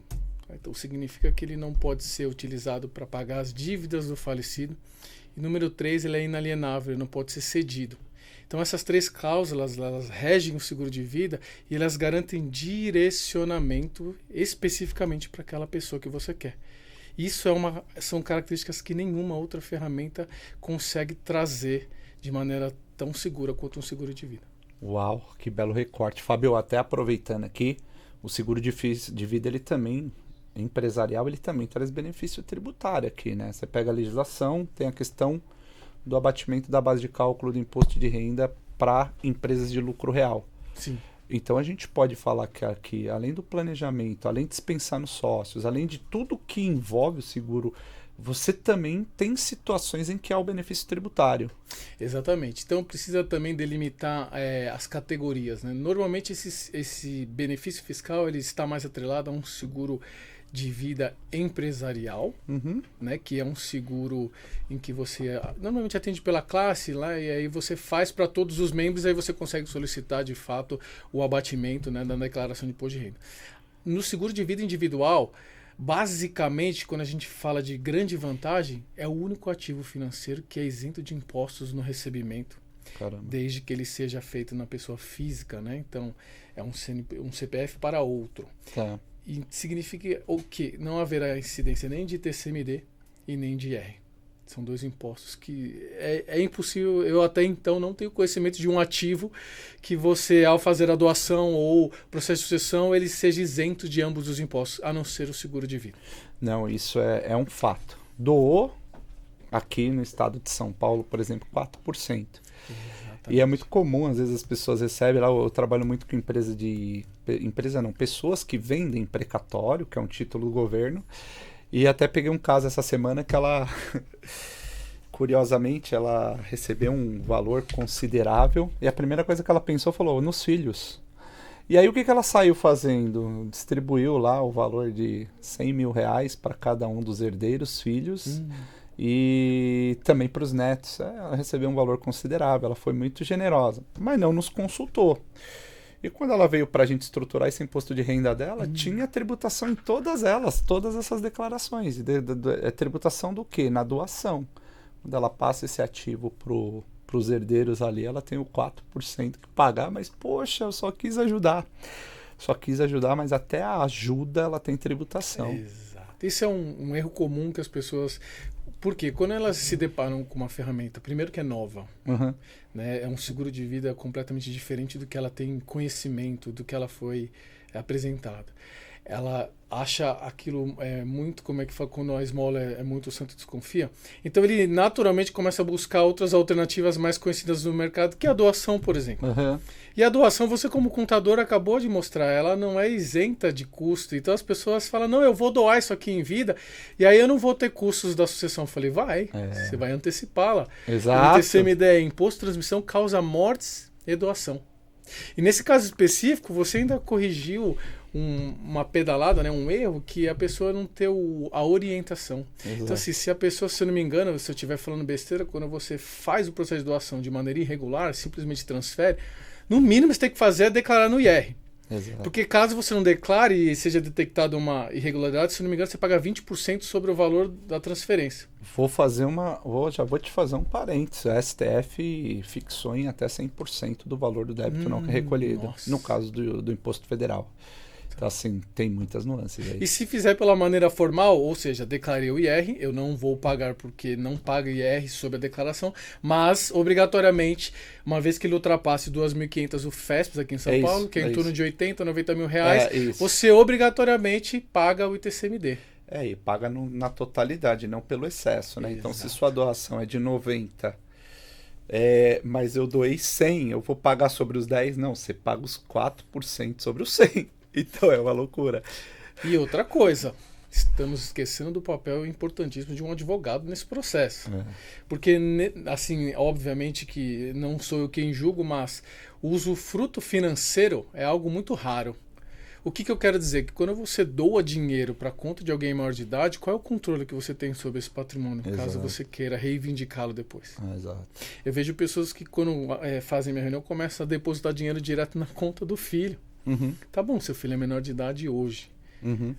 Então significa que ele não pode ser utilizado para pagar as dívidas do falecido. E número 3, ele é inalienável, ele não pode ser cedido. Então essas 3 cláusulas, elas regem o seguro de vida e elas garantem direcionamento especificamente para aquela pessoa que você quer. Isso são características que nenhuma outra ferramenta consegue trazer de maneira tão segura quanto um seguro de vida. Uau, que belo recorte. Fábio, até aproveitando aqui, o seguro de vida, ele também, empresarial, ele também traz benefício tributário aqui, né? Você pega a legislação, tem a questão do abatimento da base de cálculo do imposto de renda para empresas de lucro real. Sim. Então a gente pode falar que aqui, além do planejamento, além de dispensar nos sócios, além de tudo que envolve o seguro, você também tem situações em que há o benefício tributário. Exatamente. Então precisa também delimitar as categorias, né? Normalmente esse benefício fiscal ele está mais atrelado a um seguro de vida empresarial, né, que é um seguro em que você normalmente atende pela classe lá, e aí você faz para todos os membros, aí você consegue solicitar de fato o abatimento, né, da declaração de imposto de renda. No seguro de vida individual, basicamente, quando a gente fala de grande vantagem, é o único ativo financeiro que é isento de impostos no recebimento. Caramba. Desde que ele seja feito na pessoa física, né? Então, é um CPF para outro. Tá. E significa o quê? Não haverá incidência nem de TCMD e nem de IR. São 2 impostos que é impossível, eu até então não tenho conhecimento de um ativo que você, ao fazer a doação ou processo de sucessão, ele seja isento de ambos os impostos, a não ser o seguro de vida. Não, isso é um fato. Doou, aqui no estado de São Paulo, por exemplo, 4%. Exatamente. E é muito comum, às vezes as pessoas recebem lá, eu trabalho muito com pessoas que vendem precatório, que é um título do governo, e até peguei um caso essa semana que ela, curiosamente, ela recebeu um valor considerável, e a primeira coisa que ela pensou, falou, nos filhos. E aí o que ela saiu fazendo? Distribuiu lá o valor de R$100 mil para cada um dos herdeiros, filhos, e também para os netos. Ela recebeu um valor considerável, ela foi muito generosa, mas não nos consultou. E quando ela veio para a gente estruturar esse imposto de renda dela, tinha tributação em todas elas, todas essas declarações. É tributação do quê? Na doação. Quando ela passa esse ativo para os herdeiros ali, ela tem o 4% que pagar, mas poxa, eu só quis ajudar. Mas até a ajuda ela tem tributação. Exato. Isso é um erro comum que as pessoas... Porque quando elas se deparam com uma ferramenta, primeiro que é nova, né, é um seguro de vida completamente diferente do que ela tem conhecimento, do que ela foi apresentada. ela acha aquilo muito, como é que fala, quando a esmola é muito, o santo desconfia. Então ele naturalmente começa a buscar outras alternativas mais conhecidas no mercado, que é a doação, por exemplo. Uhum. E a doação, você como contador acabou de mostrar, ela não é isenta de custo. Então as pessoas falam, não, eu vou doar isso aqui em vida, e aí eu não vou ter custos da sucessão. Eu falei, você vai antecipá-la. Exato. O TCMD é imposto de transmissão, causa mortes e doação. E nesse caso específico, você ainda corrigiu uma pedalada, né, um erro, que a pessoa não ter a orientação. Exato. Então, assim, se a pessoa, se eu não me engano, se eu estiver falando besteira, quando você faz o processo de doação de maneira irregular, simplesmente transfere, no mínimo você tem que fazer é declarar no IR. Exato. Porque caso você não declare e seja detectada uma irregularidade, se não me engano, você paga 20% sobre o valor da transferência. Já vou te fazer um parênteses. A STF fixou em até 100% do valor do débito não recolhido, nossa. no caso do imposto federal. Então, assim, tem muitas nuances aí. E se fizer pela maneira formal, ou seja, declarei o IR, eu não vou pagar porque não paga IR sobre a declaração, mas, obrigatoriamente, uma vez que ele ultrapasse 2.500 o FESPES aqui em São Paulo, que é em torno de 80, 90 mil reais, você obrigatoriamente paga o ITCMD. E paga na totalidade, não pelo excesso, né? Então, se sua doação é de 90, mas eu doei 100, eu vou pagar sobre os 10? Não, você paga os 4% sobre os 100. Então, é uma loucura. E outra coisa, estamos esquecendo do papel importantíssimo de um advogado nesse processo. Porque, assim, obviamente que não sou eu quem julgo, mas o usufruto financeiro é algo muito raro. O que eu quero dizer? Que quando você doa dinheiro para a conta de alguém maior de idade, qual é o controle que você tem sobre esse patrimônio, caso você queira reivindicá-lo depois? Exato. Eu vejo pessoas que, quando fazem minha reunião, começam a depositar dinheiro direto na conta do filho. Tá bom, seu filho é menor de idade hoje.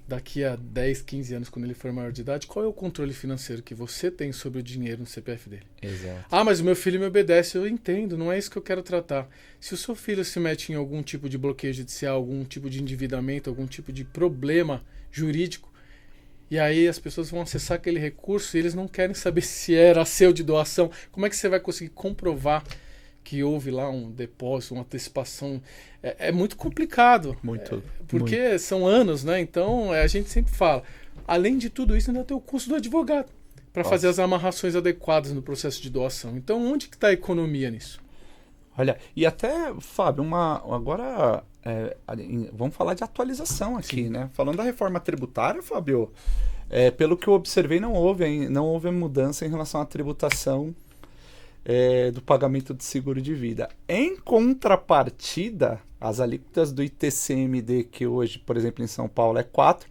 Daqui a 10, 15 anos, quando ele for maior de idade, qual é o controle financeiro que você tem sobre o dinheiro no CPF dele? Exato. Ah, mas o meu filho me obedece. Eu entendo, não é isso que eu quero tratar. Se o seu filho se mete em algum tipo de bloqueio judicial, algum tipo de endividamento, algum tipo de problema jurídico, e aí as pessoas vão acessar aquele recurso e eles não querem saber se era seu de doação, como é que você vai conseguir comprovar que houve lá um depósito, uma antecipação? É muito complicado. Porque são anos, né? Então a gente sempre fala. Além de tudo isso, ainda tem o custo do advogado para fazer as amarrações adequadas no processo de doação. Então, onde que está a economia nisso? Olha, e até, Fábio, agora vamos falar de atualização aqui, né? Falando da reforma tributária, Fábio, pelo que eu observei, não houve mudança em relação à tributação do pagamento de seguro de vida. Em contrapartida, as alíquotas do ITCMD, que hoje, por exemplo, em São Paulo é 4,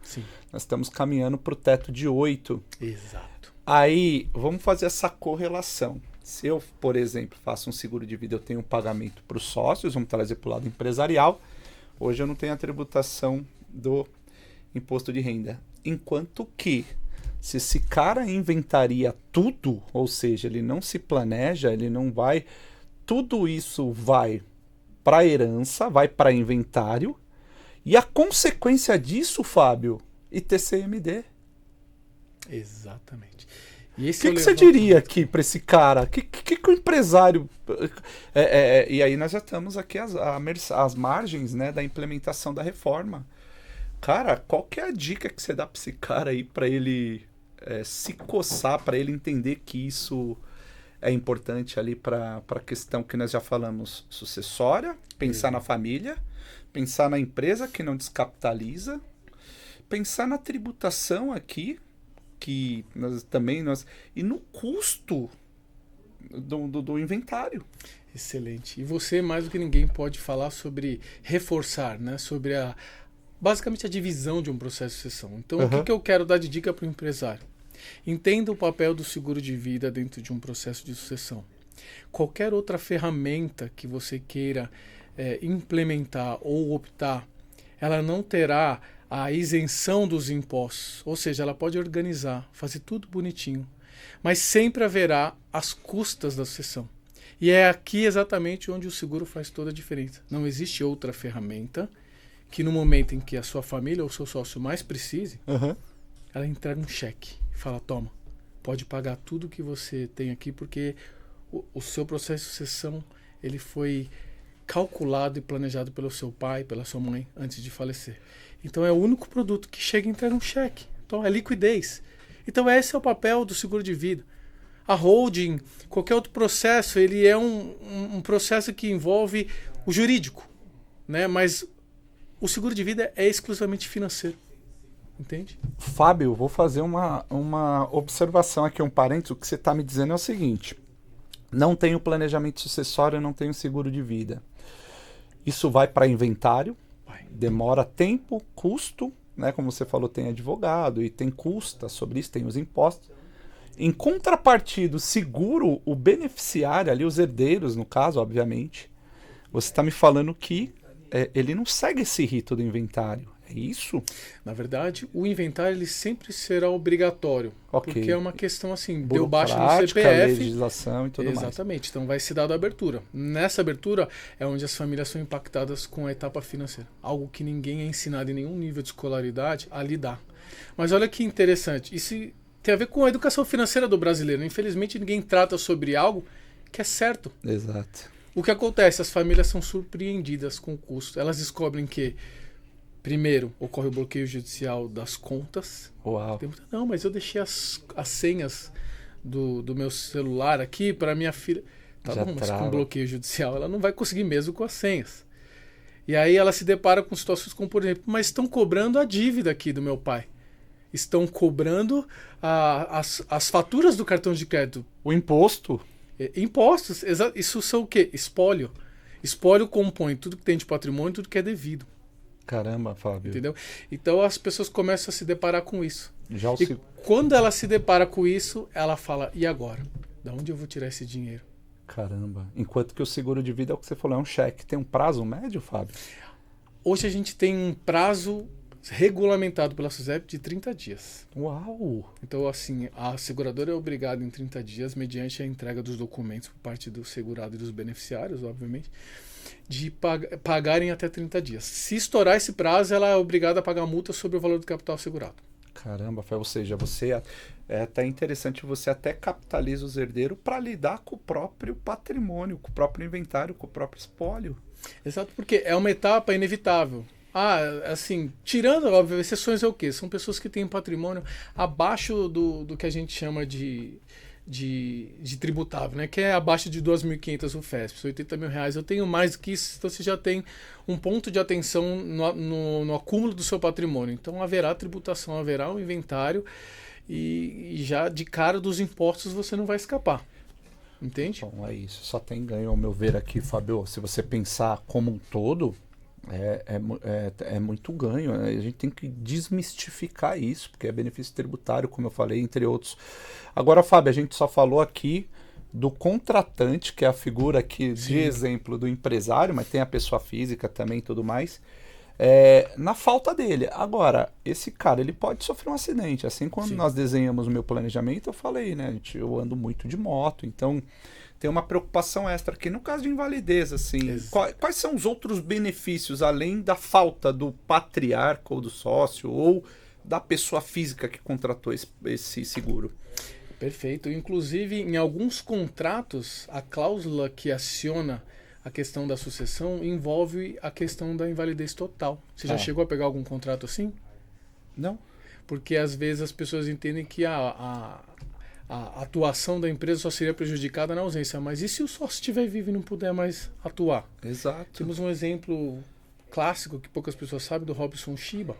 nós estamos caminhando para o teto de 8. Exato. Aí, vamos fazer essa correlação. Se eu, por exemplo, faço um seguro de vida, eu tenho um pagamento para os sócios, vamos trazer para o lado empresarial. Hoje eu não tenho a tributação do imposto de renda. Enquanto que, se esse cara inventaria tudo, ou seja, ele não se planeja, ele não vai... Tudo isso vai para herança, vai para inventário. E a consequência disso, Fábio, ITCMD. Exatamente. O que você diria aqui para esse cara? O que o empresário... e aí nós já estamos aqui às margens, né, da implementação da reforma. Cara, qual que é a dica que você dá para esse cara aí para ele se coçar, para ele entender que isso é importante ali para a questão que nós já falamos, sucessória, pensar na família, pensar na empresa que não descapitaliza, pensar na tributação aqui, que nós e no custo do inventário. Excelente. E você, mais do que ninguém, pode falar sobre reforçar, né? Sobre basicamente a divisão de um processo de sucessão. Então, o que eu quero dar de dica para o empresário? Entenda o papel do seguro de vida dentro de um processo de sucessão. Qualquer outra ferramenta que você queira implementar ou optar, ela não terá a isenção dos impostos. Ou seja, ela pode organizar, fazer tudo bonitinho, mas sempre haverá as custas da sucessão. E é aqui exatamente onde o seguro faz toda a diferença. Não existe outra ferramenta que no momento em que a sua família ou o seu sócio mais precise, ela entrega um cheque e fala, toma, pode pagar tudo que você tem aqui, porque o seu processo de sucessão ele foi calculado e planejado pelo seu pai, pela sua mãe, antes de falecer. Então é o único produto que chega e entrega um cheque. Então é liquidez. Então esse é o papel do seguro de vida. A holding, qualquer outro processo, ele é um processo que envolve o jurídico, né? Mas o seguro de vida é exclusivamente financeiro. Entende? Fábio, vou fazer uma observação aqui, um parênteses. O que você está me dizendo é o seguinte: não tenho planejamento sucessório, não tenho seguro de vida. Isso vai para inventário, demora tempo, custo, né? Como você falou, tem advogado e tem custa sobre isso, tem os impostos. Em contrapartida, o seguro, o beneficiário ali, os herdeiros, no caso, obviamente, você está me falando que ele não segue esse rito do inventário. É isso? Na verdade, o inventário ele sempre será obrigatório. Ok. Porque é uma questão assim, deu baixa no Burocrática, CPF. legislação e tudo mais. Exatamente. Então vai ser dada a abertura. Nessa abertura é onde as famílias são impactadas com a etapa financeira. Algo que ninguém é ensinado em nenhum nível de escolaridade a lidar. Mas olha que interessante. Isso tem a ver com a educação financeira do brasileiro. Infelizmente ninguém trata sobre algo que é certo. Exato. O que acontece? As famílias são surpreendidas com o custo. Elas descobrem que, primeiro, ocorre o bloqueio judicial das contas. Uau. Não, mas eu deixei as senhas do meu celular aqui para minha filha. Tá Já bom, mas trava. com bloqueio judicial ela não vai conseguir mesmo com as senhas. E aí ela se depara com situações como, por exemplo, mas estão cobrando a dívida aqui do meu pai. Estão cobrando as faturas do cartão de crédito. O imposto. Impostos. Isso são o quê? Espólio. Espólio compõe tudo que tem de patrimônio, tudo que é devido. Caramba, Fábio. Entendeu? Então as pessoas começam a se deparar com isso. Já o E quando ela se depara com isso, ela fala, e agora? Da onde eu vou tirar esse dinheiro? Caramba. Enquanto que o seguro de vida é o que você falou, é um cheque. Tem um prazo médio, Fábio? Hoje a gente tem um prazo regulamentado pela SUSEP de 30 dias. Uau! Então, assim, a seguradora é obrigada em 30 dias, mediante a entrega dos documentos por parte do segurado e dos beneficiários, obviamente, de pagarem até 30 dias. Se estourar esse prazo, ela é obrigada a pagar multa sobre o valor do capital segurado. Caramba, Fábio. Ou seja, você é até interessante, você até capitaliza os herdeiros para lidar com o próprio patrimônio, com o próprio inventário, com o próprio espólio. Exato, porque é uma etapa inevitável. Assim, tirando, óbvio, exceções é o quê? São pessoas que têm patrimônio abaixo do que a gente chama de tributável, né? Que é abaixo de 2.500 UFESP, 80 mil reais. Eu tenho mais do que isso, então você já tem um ponto de atenção no acúmulo do seu patrimônio. Então haverá tributação, haverá um inventário e já de cara dos impostos você não vai escapar. Entende? Bom, é isso. Só tem ganho, ao meu ver aqui, Fábio. Se você pensar como um todo, é muito ganho, né? A gente tem que desmistificar isso, porque é benefício tributário, como eu falei, entre outros. Agora, Fábio, a gente só falou aqui do contratante, que é a figura aqui de exemplo do empresário, mas tem a pessoa física também e tudo mais, na falta dele. Agora, esse cara, ele pode sofrer um acidente. Assim, quando nós desenhamos o meu planejamento, eu falei, né, eu ando muito de moto, então tem uma preocupação extra aqui. No caso de invalidez, assim, quais são os outros benefícios, além da falta do patriarca ou do sócio, ou da pessoa física que contratou esse seguro? Perfeito. Inclusive, em alguns contratos, a cláusula que aciona a questão da sucessão envolve a questão da invalidez total. Você já chegou a pegar algum contrato assim? Não. Porque às vezes as pessoas entendem que a atuação da empresa só seria prejudicada na ausência. Mas e se o sócio estiver vivo e não puder mais atuar? Exato. Temos um exemplo clássico que poucas pessoas sabem do Robson Shiba,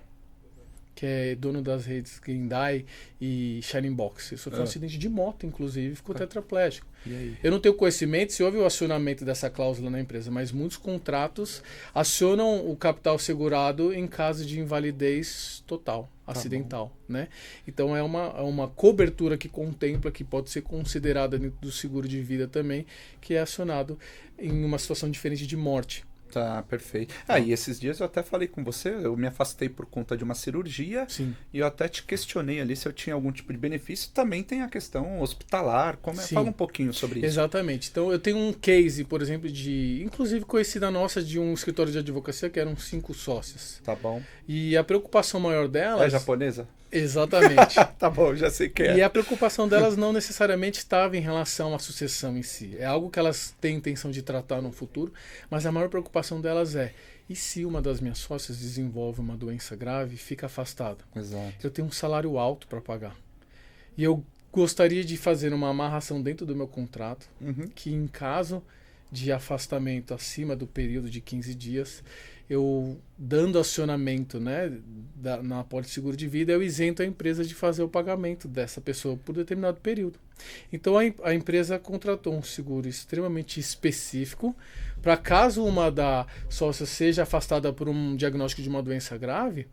que é dono das redes Gendai e Shining Box. Ele sofreu um acidente de moto, inclusive, e ficou tetraplégico. E aí? Eu não tenho conhecimento se houve o acionamento dessa cláusula na empresa, mas muitos contratos acionam o capital segurado em caso de invalidez total, acidental, né? Então é uma cobertura que contempla, que pode ser considerada dentro do seguro de vida também, que é acionado em uma situação diferente de morte. Tá, perfeito. E esses dias eu até falei com você, eu me afastei por conta de uma cirurgia. Sim. E eu até te questionei ali se eu tinha algum tipo de benefício. Também tem a questão hospitalar. Fala um pouquinho sobre isso. Exatamente. Então eu tenho um case, por exemplo, inclusive conhecida nossa, de um escritório de advocacia que eram 5 sócios. Tá bom. E a preocupação maior delas... É japonesa? Exatamente. Tá bom, já sei que é. E a preocupação delas não necessariamente estava em relação à sucessão em si. É algo que elas têm intenção de tratar no futuro, mas a maior preocupação delas é: E se uma das minhas sócias desenvolve uma doença grave e fica afastada? Exato. Eu tenho um salário alto para pagar. E eu gostaria de fazer uma amarração dentro do meu contrato, que em caso de afastamento acima do período de 15 dias, eu dando acionamento, né, na apólice de seguro de vida, eu isento a empresa de fazer o pagamento dessa pessoa por determinado período. Então a empresa contratou um seguro extremamente específico para caso uma da sócia seja afastada por um diagnóstico de uma doença grave,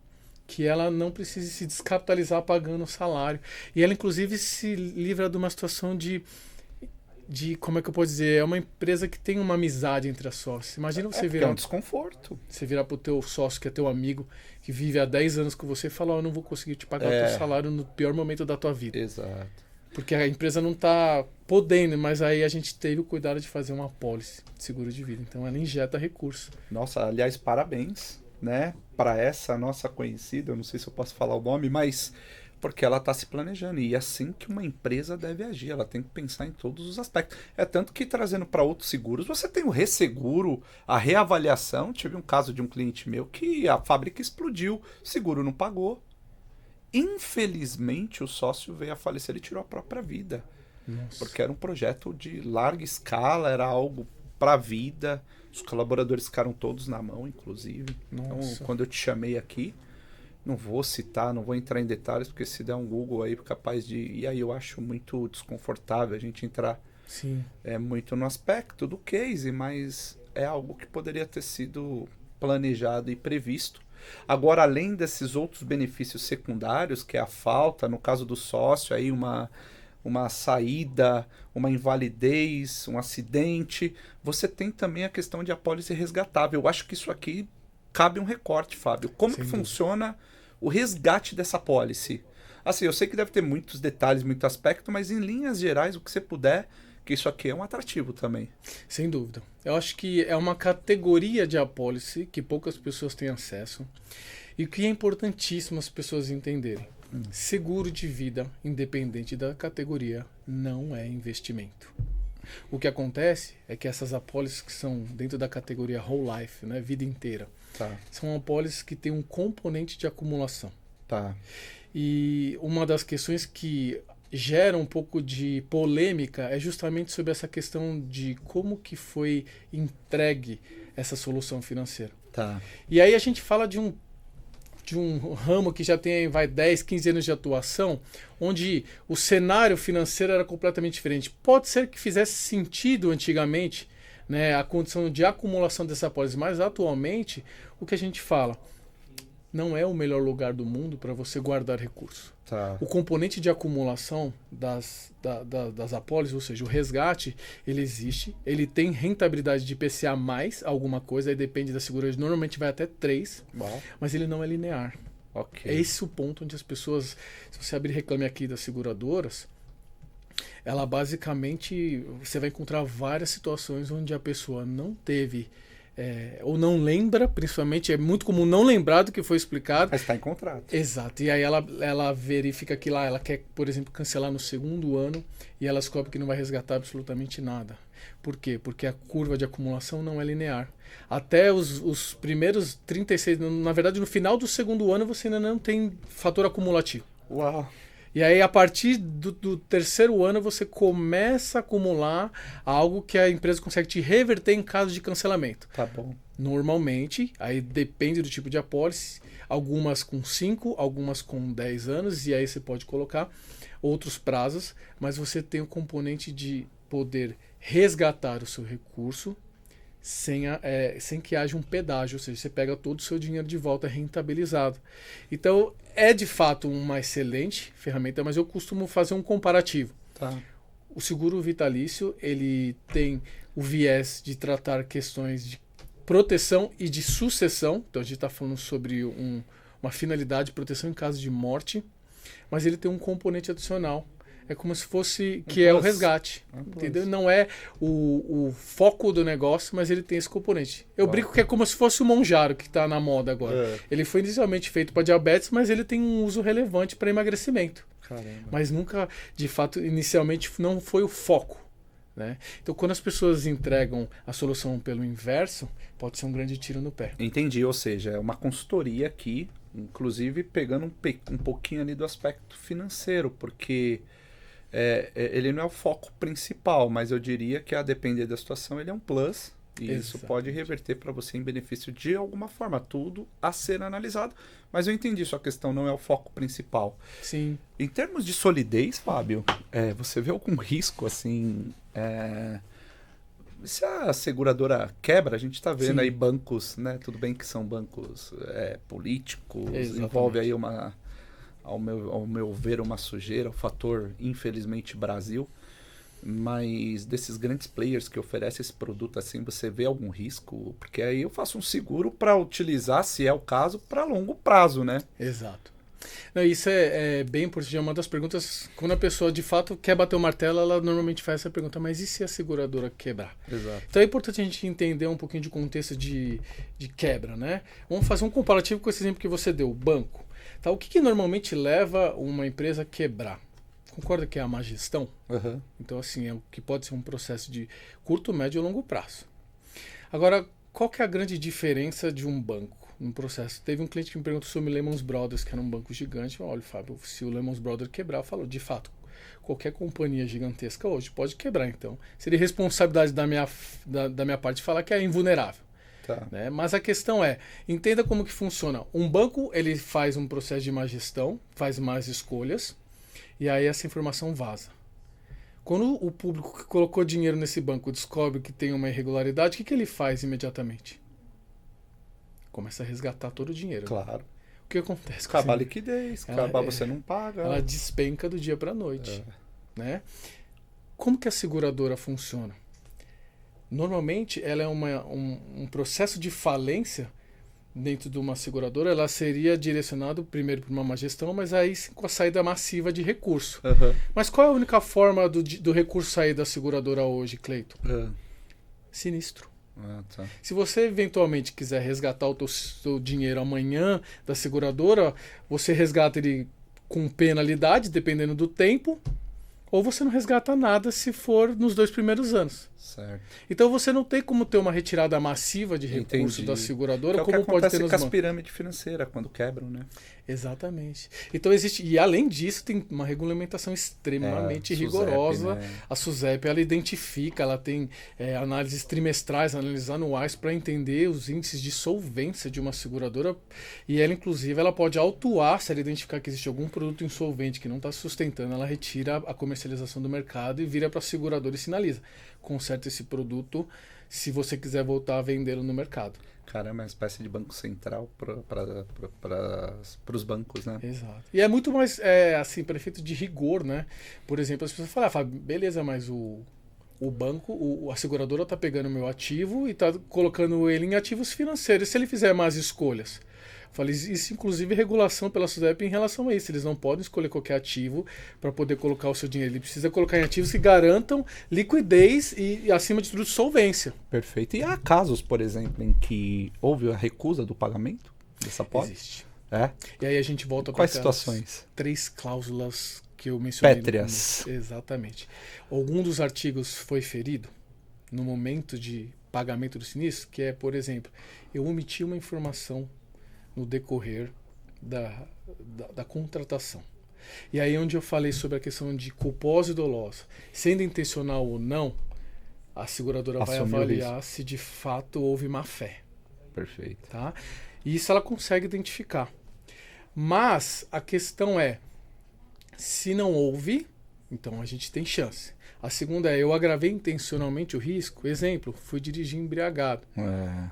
que ela não precise se descapitalizar pagando o salário. E ela, inclusive, se livra de uma situação de como é que eu posso dizer, é uma empresa que tem uma amizade entre as sócios. Imagina você virar... É um desconforto. Você virar pro teu sócio, que é teu amigo, que vive há 10 anos com você, e falar, eu não vou conseguir te pagar o teu salário no pior momento da tua vida. Exato. Porque a empresa não está podendo, mas aí a gente teve o cuidado de fazer uma apólice de seguro de vida. Então ela injeta recurso. Nossa, aliás, parabéns, né? Para essa nossa conhecida, eu não sei se eu posso falar o nome, mas porque ela está se planejando. E é assim que uma empresa deve agir. Ela tem que pensar em todos os aspectos. É tanto que trazendo para outros seguros, você tem o resseguro, a reavaliação. Tive um caso de um cliente meu que a fábrica explodiu, o seguro não pagou. Infelizmente, o sócio veio a falecer e tirou a própria vida. Nossa. Porque era um projeto de larga escala, era algo para a vida. Os colaboradores ficaram todos na mão, inclusive. Nossa. Então, quando eu te chamei aqui, não vou citar, não vou entrar em detalhes, porque se der um Google aí, capaz de... E aí eu acho muito desconfortável a gente entrar muito no aspecto do case, mas é algo que poderia ter sido planejado e previsto. Agora, além desses outros benefícios secundários, que é a falta, no caso do sócio, aí uma saída, uma invalidez, um acidente, você tem também a questão de apólice resgatável. Eu acho que isso aqui cabe um recorte, Fábio. Como que funciona o resgate dessa apólice? Assim, eu sei que deve ter muitos detalhes, muito aspecto, mas em linhas gerais, o que você puder, que isso aqui é um atrativo também. Sem dúvida. Eu acho que é uma categoria de apólice que poucas pessoas têm acesso e que é importantíssimo as pessoas entenderem. Seguro de vida, independente da categoria, não é investimento. O que acontece é que essas apólices que são dentro da categoria whole life, né, vida inteira, são apólices que têm um componente de acumulação. E uma das questões que gera um pouco de polêmica é justamente sobre essa questão de como que foi entregue essa solução financeira. E aí a gente fala de um ramo que já tem 10, 15 anos de atuação, onde o cenário financeiro era completamente diferente. Pode ser que fizesse sentido antigamente, né, a condição de acumulação dessa apólice, mas atualmente o que a gente fala não é o melhor lugar do mundo para você guardar recurso. O componente de acumulação das apólices, ou seja, o resgate, ele existe, ele tem rentabilidade de IPCA mais alguma coisa, aí depende da seguradora, normalmente vai até 3, mas ele não é linear. É esse o ponto onde as pessoas, se você abrir Reclame Aqui das seguradoras, ela basicamente, você vai encontrar várias situações onde a pessoa não teve... ou não lembra, principalmente, é muito comum não lembrar do que foi explicado. Mas está em contrato. Exato, e aí ela verifica que lá ela quer, por exemplo, cancelar no segundo ano e ela descobre que não vai resgatar absolutamente nada. Por quê? Porque a curva de acumulação não é linear. Até os primeiros 36, na verdade no final do segundo ano você ainda não tem fator acumulativo. Uau! E aí, a partir do terceiro ano, você começa a acumular algo que a empresa consegue te reverter em caso de cancelamento. Normalmente, aí depende do tipo de apólice, algumas com 5, algumas com 10 anos, e aí você pode colocar outros prazos, mas você tem o componente de poder resgatar o seu recurso sem que haja um pedágio, ou seja, você pega todo o seu dinheiro de volta rentabilizado. Então, é de fato uma excelente ferramenta, mas eu costumo fazer um comparativo. O seguro vitalício, ele tem o viés de tratar questões de proteção e de sucessão, então a gente está falando sobre uma finalidade de proteção em caso de morte, mas ele tem um componente adicional. É como se fosse, que é o resgate, entendeu? Não é o foco do negócio, mas ele tem esse componente. Eu brinco que é como se fosse o Monjaro, que está na moda agora. Ele foi inicialmente feito para diabetes, mas ele tem um uso relevante para emagrecimento. Mas nunca, de fato, inicialmente não foi o foco. né? Então, quando as pessoas entregam a solução pelo inverso, pode ser um grande tiro no pé. Entendi, ou seja, é uma consultoria aqui, inclusive pegando um pouquinho ali do aspecto financeiro, porque ele não é o foco principal, mas eu diria que a depender da situação ele é um plus, e isso pode reverter para você em benefício de alguma forma, tudo a ser analisado, mas eu entendi, sua questão não é o foco principal. Sim. Em termos de solidez, Fábio, você vê algum risco assim... se a seguradora quebra, a gente está vendo aí bancos, né? Tudo bem que são bancos políticos, Exatamente. Envolve aí ao meu ver, uma sujeira, o fator, infelizmente, Brasil. Mas desses grandes players que oferecem esse produto assim, você vê algum risco? Porque aí eu faço um seguro para utilizar, se é o caso, para longo prazo, né? Exato. Não, isso é bem importante. É uma das perguntas, quando a pessoa de fato quer bater o martelo, ela normalmente faz essa pergunta, mas e se a seguradora quebrar? Exato. Então é importante a gente entender um pouquinho de contexto de quebra, né? Vamos fazer um comparativo com esse exemplo que você deu, o banco. Tá? O que normalmente leva uma empresa a quebrar? Concorda que é a má gestão? Uhum. Então, assim, é o que pode ser um processo de curto, médio e longo prazo. Agora, qual que é a grande diferença de um banco no processo? Teve um cliente que me perguntou sobre o Lehman Brothers, que era um banco gigante. Olha, Fábio, se o Lehman Brothers quebrar, falou, de fato, qualquer companhia gigantesca hoje pode quebrar. Então, seria responsabilidade da minha parte falar que é invulnerável. Tá. Né? Mas a questão é, entenda como que funciona. Um banco, ele faz um processo de má gestão, faz mais escolhas, e aí essa informação vaza. Quando o público que colocou dinheiro nesse banco descobre que tem uma irregularidade, o que ele faz imediatamente? Começa a resgatar todo o dinheiro. Claro. O que acontece? Acabar a liquidez, acabar você não paga. Ela despenca do dia para a noite. Né? Como que a seguradora funciona? Normalmente, ela é um processo de falência dentro de uma seguradora, ela seria direcionada primeiro para uma má gestão, mas aí sim, com a saída massiva de recurso. Uhum. Mas qual é a única forma do recurso sair da seguradora hoje, Cleiton? Sinistro. Tá. Se você eventualmente quiser resgatar o seu dinheiro amanhã da seguradora, você resgata ele com penalidade, dependendo do tempo, ou você não resgata nada se for nos 2 primeiros anos. Certo. Então você não tem como ter uma retirada massiva de recursos da seguradora, que como é o que pode ter acontece nos com as bancos. pirâmides financeiras, quando quebram, né? Exatamente. Então existe, e além disso, tem uma regulamentação extremamente rigorosa. né? A SUSEP, ela identifica, ela tem análises trimestrais, análises anuais para entender os índices de solvência de uma seguradora, e ela, inclusive, ela pode autuar se ela identificar que existe algum produto insolvente que não está sustentando, ela retira a comercialização do mercado e vira para a seguradora e sinaliza. Conserta esse produto se você quiser voltar a vendê-lo no mercado. Caramba, é uma espécie de banco central para os bancos, né? Exato. E é muito mais, assim, para efeito de rigor, né? Por exemplo, as pessoas falam, beleza, mas o banco, a seguradora está pegando o meu ativo e está colocando ele em ativos financeiros. Se ele fizer mais escolhas? Falei, isso inclusive regulação pela SUSEP em relação a isso. Eles não podem escolher qualquer ativo para poder colocar o seu dinheiro. Ele precisa colocar em ativos que garantam liquidez e acima de tudo, solvência. Perfeito. E há casos, por exemplo, em que houve a recusa do pagamento dessa pólice? Existe. É? E aí a gente volta para Quais situações? 3 cláusulas que eu mencionei. Pétreas. Exatamente. Algum dos artigos foi ferido no momento de pagamento do sinistro, que é, por exemplo, eu omiti uma informação no decorrer da contratação. E aí onde eu falei sobre a questão de culposa e dolosa, sendo intencional ou não, a seguradora vai avaliar se de fato houve má fé. Perfeito. Tá? E isso ela consegue identificar. Mas a questão é, se não houve, então a gente tem chance. A segunda é, eu agravei intencionalmente o risco. Exemplo, fui dirigir embriagado.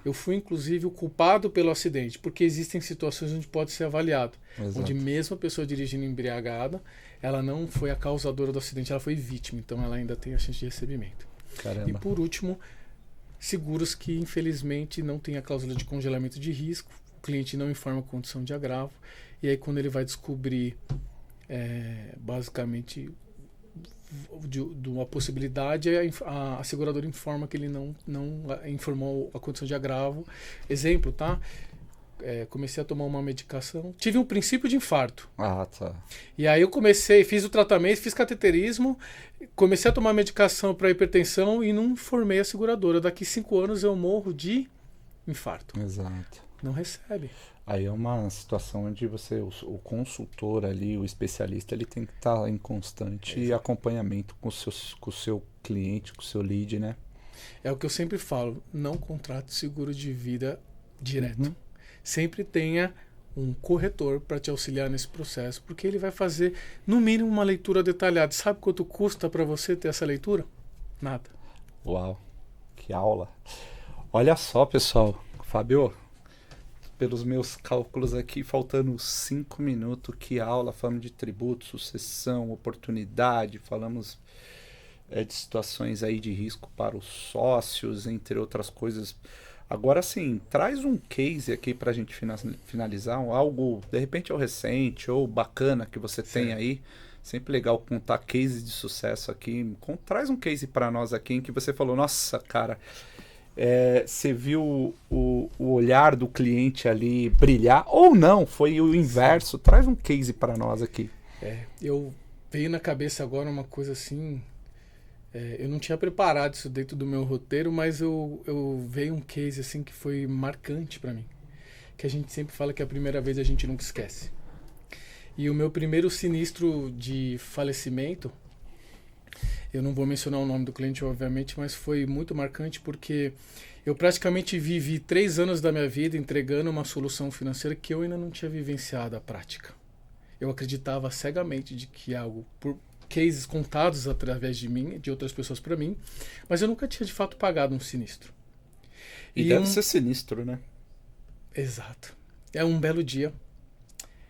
Eu fui, inclusive, o culpado pelo acidente, porque existem situações onde pode ser avaliado. Exato. Onde mesmo a pessoa dirigindo embriagada, ela não foi a causadora do acidente, ela foi vítima. Então ela ainda tem a chance de recebimento. Caramba. E por último, seguros que infelizmente não tem a cláusula de congelamento de risco. O cliente não informa a condição de agravo. E aí quando ele vai descobrir, basicamente... de uma possibilidade, a seguradora informa que ele não informou a condição de agravo. Exemplo, tá? comecei a tomar uma medicação. Tive um princípio de infarto. Ah, tá. E aí eu fiz o tratamento, fiz cateterismo, comecei a tomar medicação para hipertensão e não formei a seguradora. Daqui 5 anos eu morro de infarto. Exato. Não recebe. Aí é uma situação onde o consultor ali, o especialista, ele tem que estar em constante acompanhamento com o seu cliente, com o seu lead, né? É o que eu sempre falo, não contrate seguro de vida direto. Sempre tenha um corretor para te auxiliar nesse processo, porque ele vai fazer, no mínimo, uma leitura detalhada. Sabe quanto custa para você ter essa leitura? Nada. Uau, que aula. Olha só, pessoal. Fábio, pelos meus cálculos aqui, faltando 5 minutos, que aula. Falamos de tributo, sucessão, oportunidade, falamos de situações aí de risco para os sócios, entre outras coisas. Agora sim, traz um case aqui para a gente finalizar, algo, de repente, ou recente, ou bacana que você tem aí. Sempre legal contar cases de sucesso aqui. Traz um case para nós aqui em que você falou, nossa, cara, você viu o olhar do cliente ali brilhar, ou não, foi o inverso. Traz um case para nós aqui. Eu veio na cabeça agora uma coisa assim... eu não tinha preparado isso dentro do meu roteiro, mas eu veio um case assim que foi marcante para mim. Que a gente sempre fala que a primeira vez a gente nunca esquece. E o meu primeiro sinistro de falecimento, eu não vou mencionar o nome do cliente, obviamente, mas foi muito marcante porque eu praticamente vivi 3 anos da minha vida entregando uma solução financeira que eu ainda não tinha vivenciado a prática. Eu acreditava cegamente de que algo... cases contados através de mim, de outras pessoas para mim, mas eu nunca tinha de fato pagado um sinistro. E deve ser sinistro, né? Exato. É um belo dia,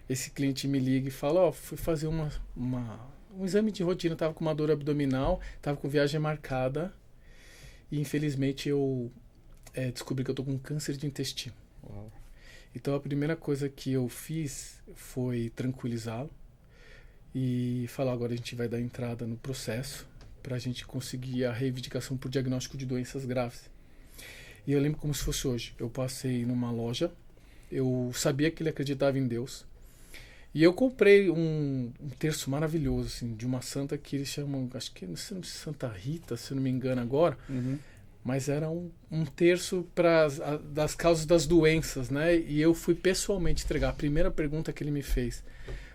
esse cliente me liga e fala, fui fazer um exame de rotina, estava com uma dor abdominal, estava com viagem marcada e infelizmente eu descobri que eu estou com câncer de intestino. Uau. Então a primeira coisa que eu fiz foi tranquilizá-lo e falar, agora a gente vai dar entrada no processo para a gente conseguir a reivindicação por diagnóstico de doenças graves. E eu lembro como se fosse hoje. Eu passei numa loja, eu sabia que ele acreditava em Deus, e eu comprei um terço maravilhoso, assim, de uma santa que eles chamam, acho que não sei se Santa Rita, se eu não me engano agora, mas era um terço das causas das doenças, né? E eu fui pessoalmente entregar. A primeira pergunta que ele me fez: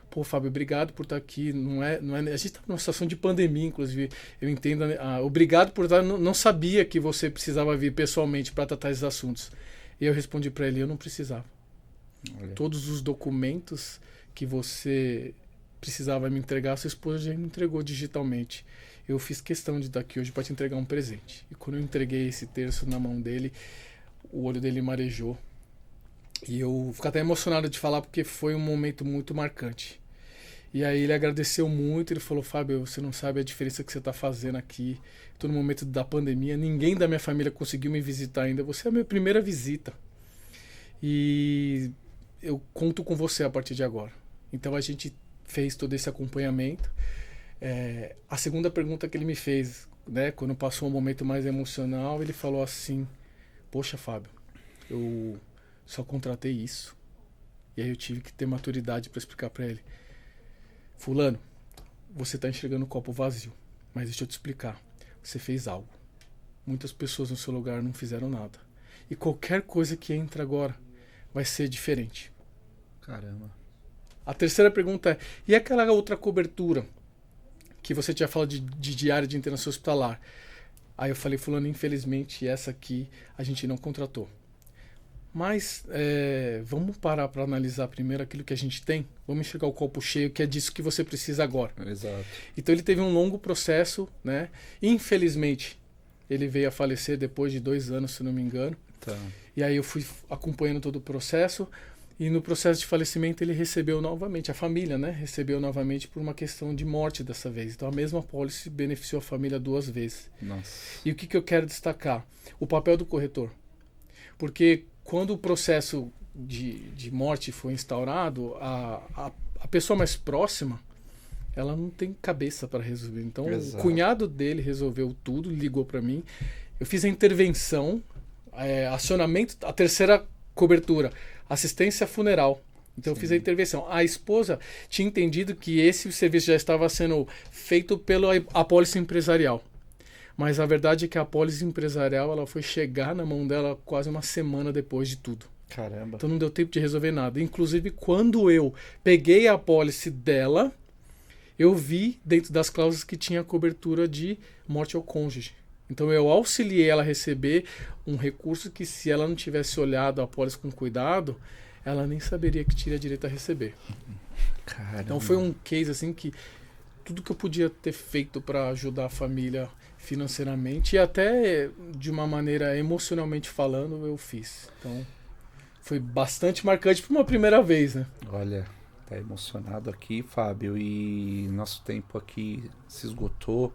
pô, Fábio, obrigado por estar aqui. A gente está numa situação de pandemia, inclusive. Eu entendo. Obrigado por estar. Não sabia que você precisava vir pessoalmente para tratar esses assuntos. E eu respondi para ele: eu não precisava. Olha. Todos os documentos que você precisava me entregar, sua esposa já me entregou digitalmente. Eu fiz questão de estar aqui hoje para te entregar um presente. E quando eu entreguei esse terço na mão dele, o olho dele marejou. E eu fico até emocionado de falar porque foi um momento muito marcante. E aí ele agradeceu muito, ele falou: Fábio, você não sabe a diferença que você está fazendo aqui. Estou no momento da pandemia, ninguém da minha família conseguiu me visitar ainda. Você é a minha primeira visita. E eu conto com você a partir de agora. Então a gente fez todo esse acompanhamento. A segunda pergunta que ele me fez, né, quando passou um momento mais emocional, ele falou assim: poxa, Fábio, eu só contratei isso. E aí eu tive que ter maturidade para explicar para ele: fulano, você está enxergando o copo vazio, mas deixa eu te explicar. Você fez algo. Muitas pessoas no seu lugar não fizeram nada. E qualquer coisa que entra agora vai ser diferente. Caramba. A terceira pergunta é: e aquela outra cobertura que você tinha falado de diária de internação hospitalar? Aí eu falei: fulano, infelizmente essa aqui a gente não contratou. Mas vamos parar para analisar primeiro aquilo que a gente tem. Vamos enxergar o copo cheio, que é disso que você precisa agora. Exato. Então ele teve um longo processo, né? Infelizmente, ele veio a falecer depois de 2 anos, se não me engano. Tá. E aí eu fui acompanhando todo o processo. E no processo de falecimento ele recebeu novamente, a família, né? Recebeu novamente por uma questão de morte dessa vez. Então a mesma apólice beneficiou a família 2 vezes. Nossa. E o que eu quero destacar? O papel do corretor. Porque quando o processo de morte foi instaurado, a pessoa mais próxima, ela não tem cabeça para resolver. Então, exato, o cunhado dele resolveu tudo, ligou para mim. Eu fiz a intervenção, acionamento, a terceira cobertura, assistência funeral. Então eu fiz a intervenção. A esposa tinha entendido que esse serviço já estava sendo feito pela apólice empresarial. Mas a verdade é que a apólice empresarial ela foi chegar na mão dela quase uma semana depois de tudo. Caramba. Então não deu tempo de resolver nada. Inclusive, quando eu peguei a apólice dela, eu vi dentro das cláusulas que tinha cobertura de morte ao cônjuge. Então eu auxiliei ela a receber um recurso que, se ela não tivesse olhado a apólice com cuidado, ela nem saberia que tinha direito a receber. Caramba. Então foi um case assim que tudo que eu podia ter feito para ajudar a família financeiramente e até de uma maneira emocionalmente falando, eu fiz. Então foi bastante marcante por uma primeira vez, né? Olha, tá emocionado aqui, Fábio, e nosso tempo aqui se esgotou.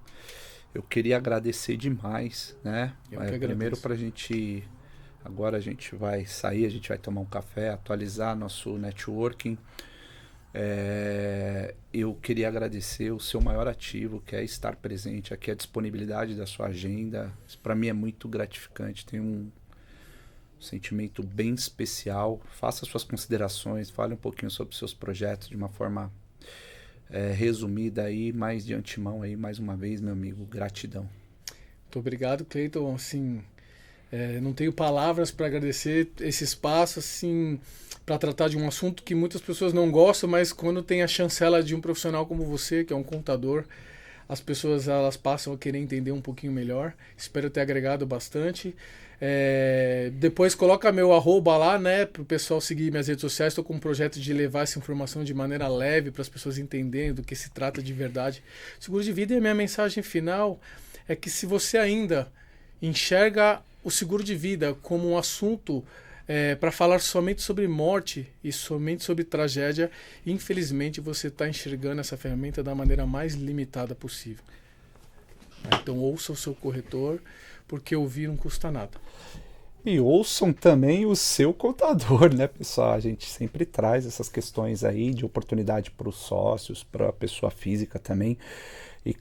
Eu queria agradecer demais, né? Primeiro pra gente... Agora a gente vai sair, a gente vai tomar um café, atualizar nosso networking. Eu queria agradecer o seu maior ativo, que é estar presente aqui, a disponibilidade da sua agenda. Isso para mim é muito gratificante, tem um sentimento bem especial. Faça suas considerações, fale um pouquinho sobre os seus projetos de uma forma resumida aí, mas de antemão aí, mais uma vez, meu amigo, gratidão. Muito obrigado, Cleiton. Assim, não tenho palavras para agradecer esse espaço, assim, para tratar de um assunto que muitas pessoas não gostam, mas quando tem a chancela de um profissional como você, que é um contador, as pessoas elas passam a querer entender um pouquinho melhor. Espero ter agregado bastante. Depois coloca meu @ lá, né, para o pessoal seguir minhas redes sociais. Estou com um projeto de levar essa informação de maneira leve para as pessoas entenderem do que se trata de verdade. Seguro de vida, e a minha mensagem final é que, se você ainda enxerga o seguro de vida como um assunto para falar somente sobre morte e somente sobre tragédia, infelizmente você está enxergando essa ferramenta da maneira mais limitada possível. Então ouça o seu corretor, porque ouvir não custa nada. E ouçam também o seu contador, né, pessoal? A gente sempre traz essas questões aí de oportunidade para os sócios, para a pessoa física também. E,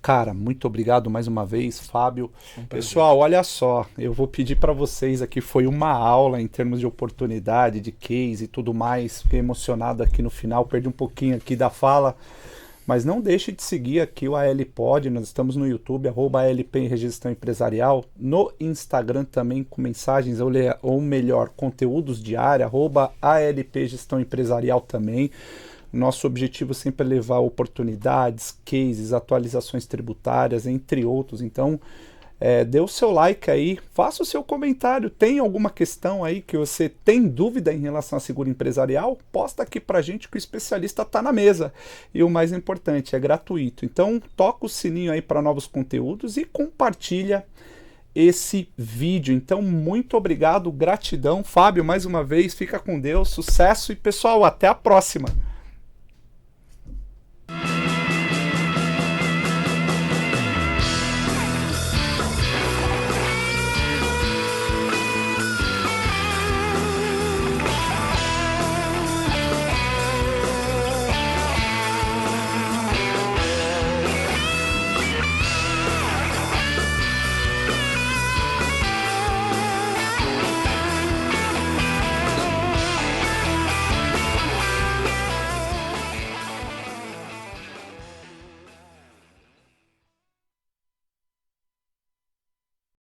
cara, muito obrigado mais uma vez, Fábio. Pessoal, olha só, eu vou pedir para vocês aqui, foi uma aula em termos de oportunidade, de case e tudo mais. Fiquei emocionado aqui no final, perdi um pouquinho aqui da fala. Mas não deixe de seguir aqui o ALPod, nós estamos no YouTube, @ALP em Gestão Empresarial, no Instagram também com mensagens, ou melhor, conteúdos diários, @ALP Gestão Empresarial também. Nosso objetivo sempre é levar oportunidades, cases, atualizações tributárias, entre outros. Então, dê o seu like aí, faça o seu comentário. Tem alguma questão aí que você tem dúvida em relação a seguro empresarial? Posta aqui pra gente que o especialista tá na mesa. E o mais importante, é gratuito. Então, toca o sininho aí para novos conteúdos e compartilha esse vídeo. Então, muito obrigado, gratidão. Fábio, mais uma vez, fica com Deus, sucesso e, pessoal, até a próxima.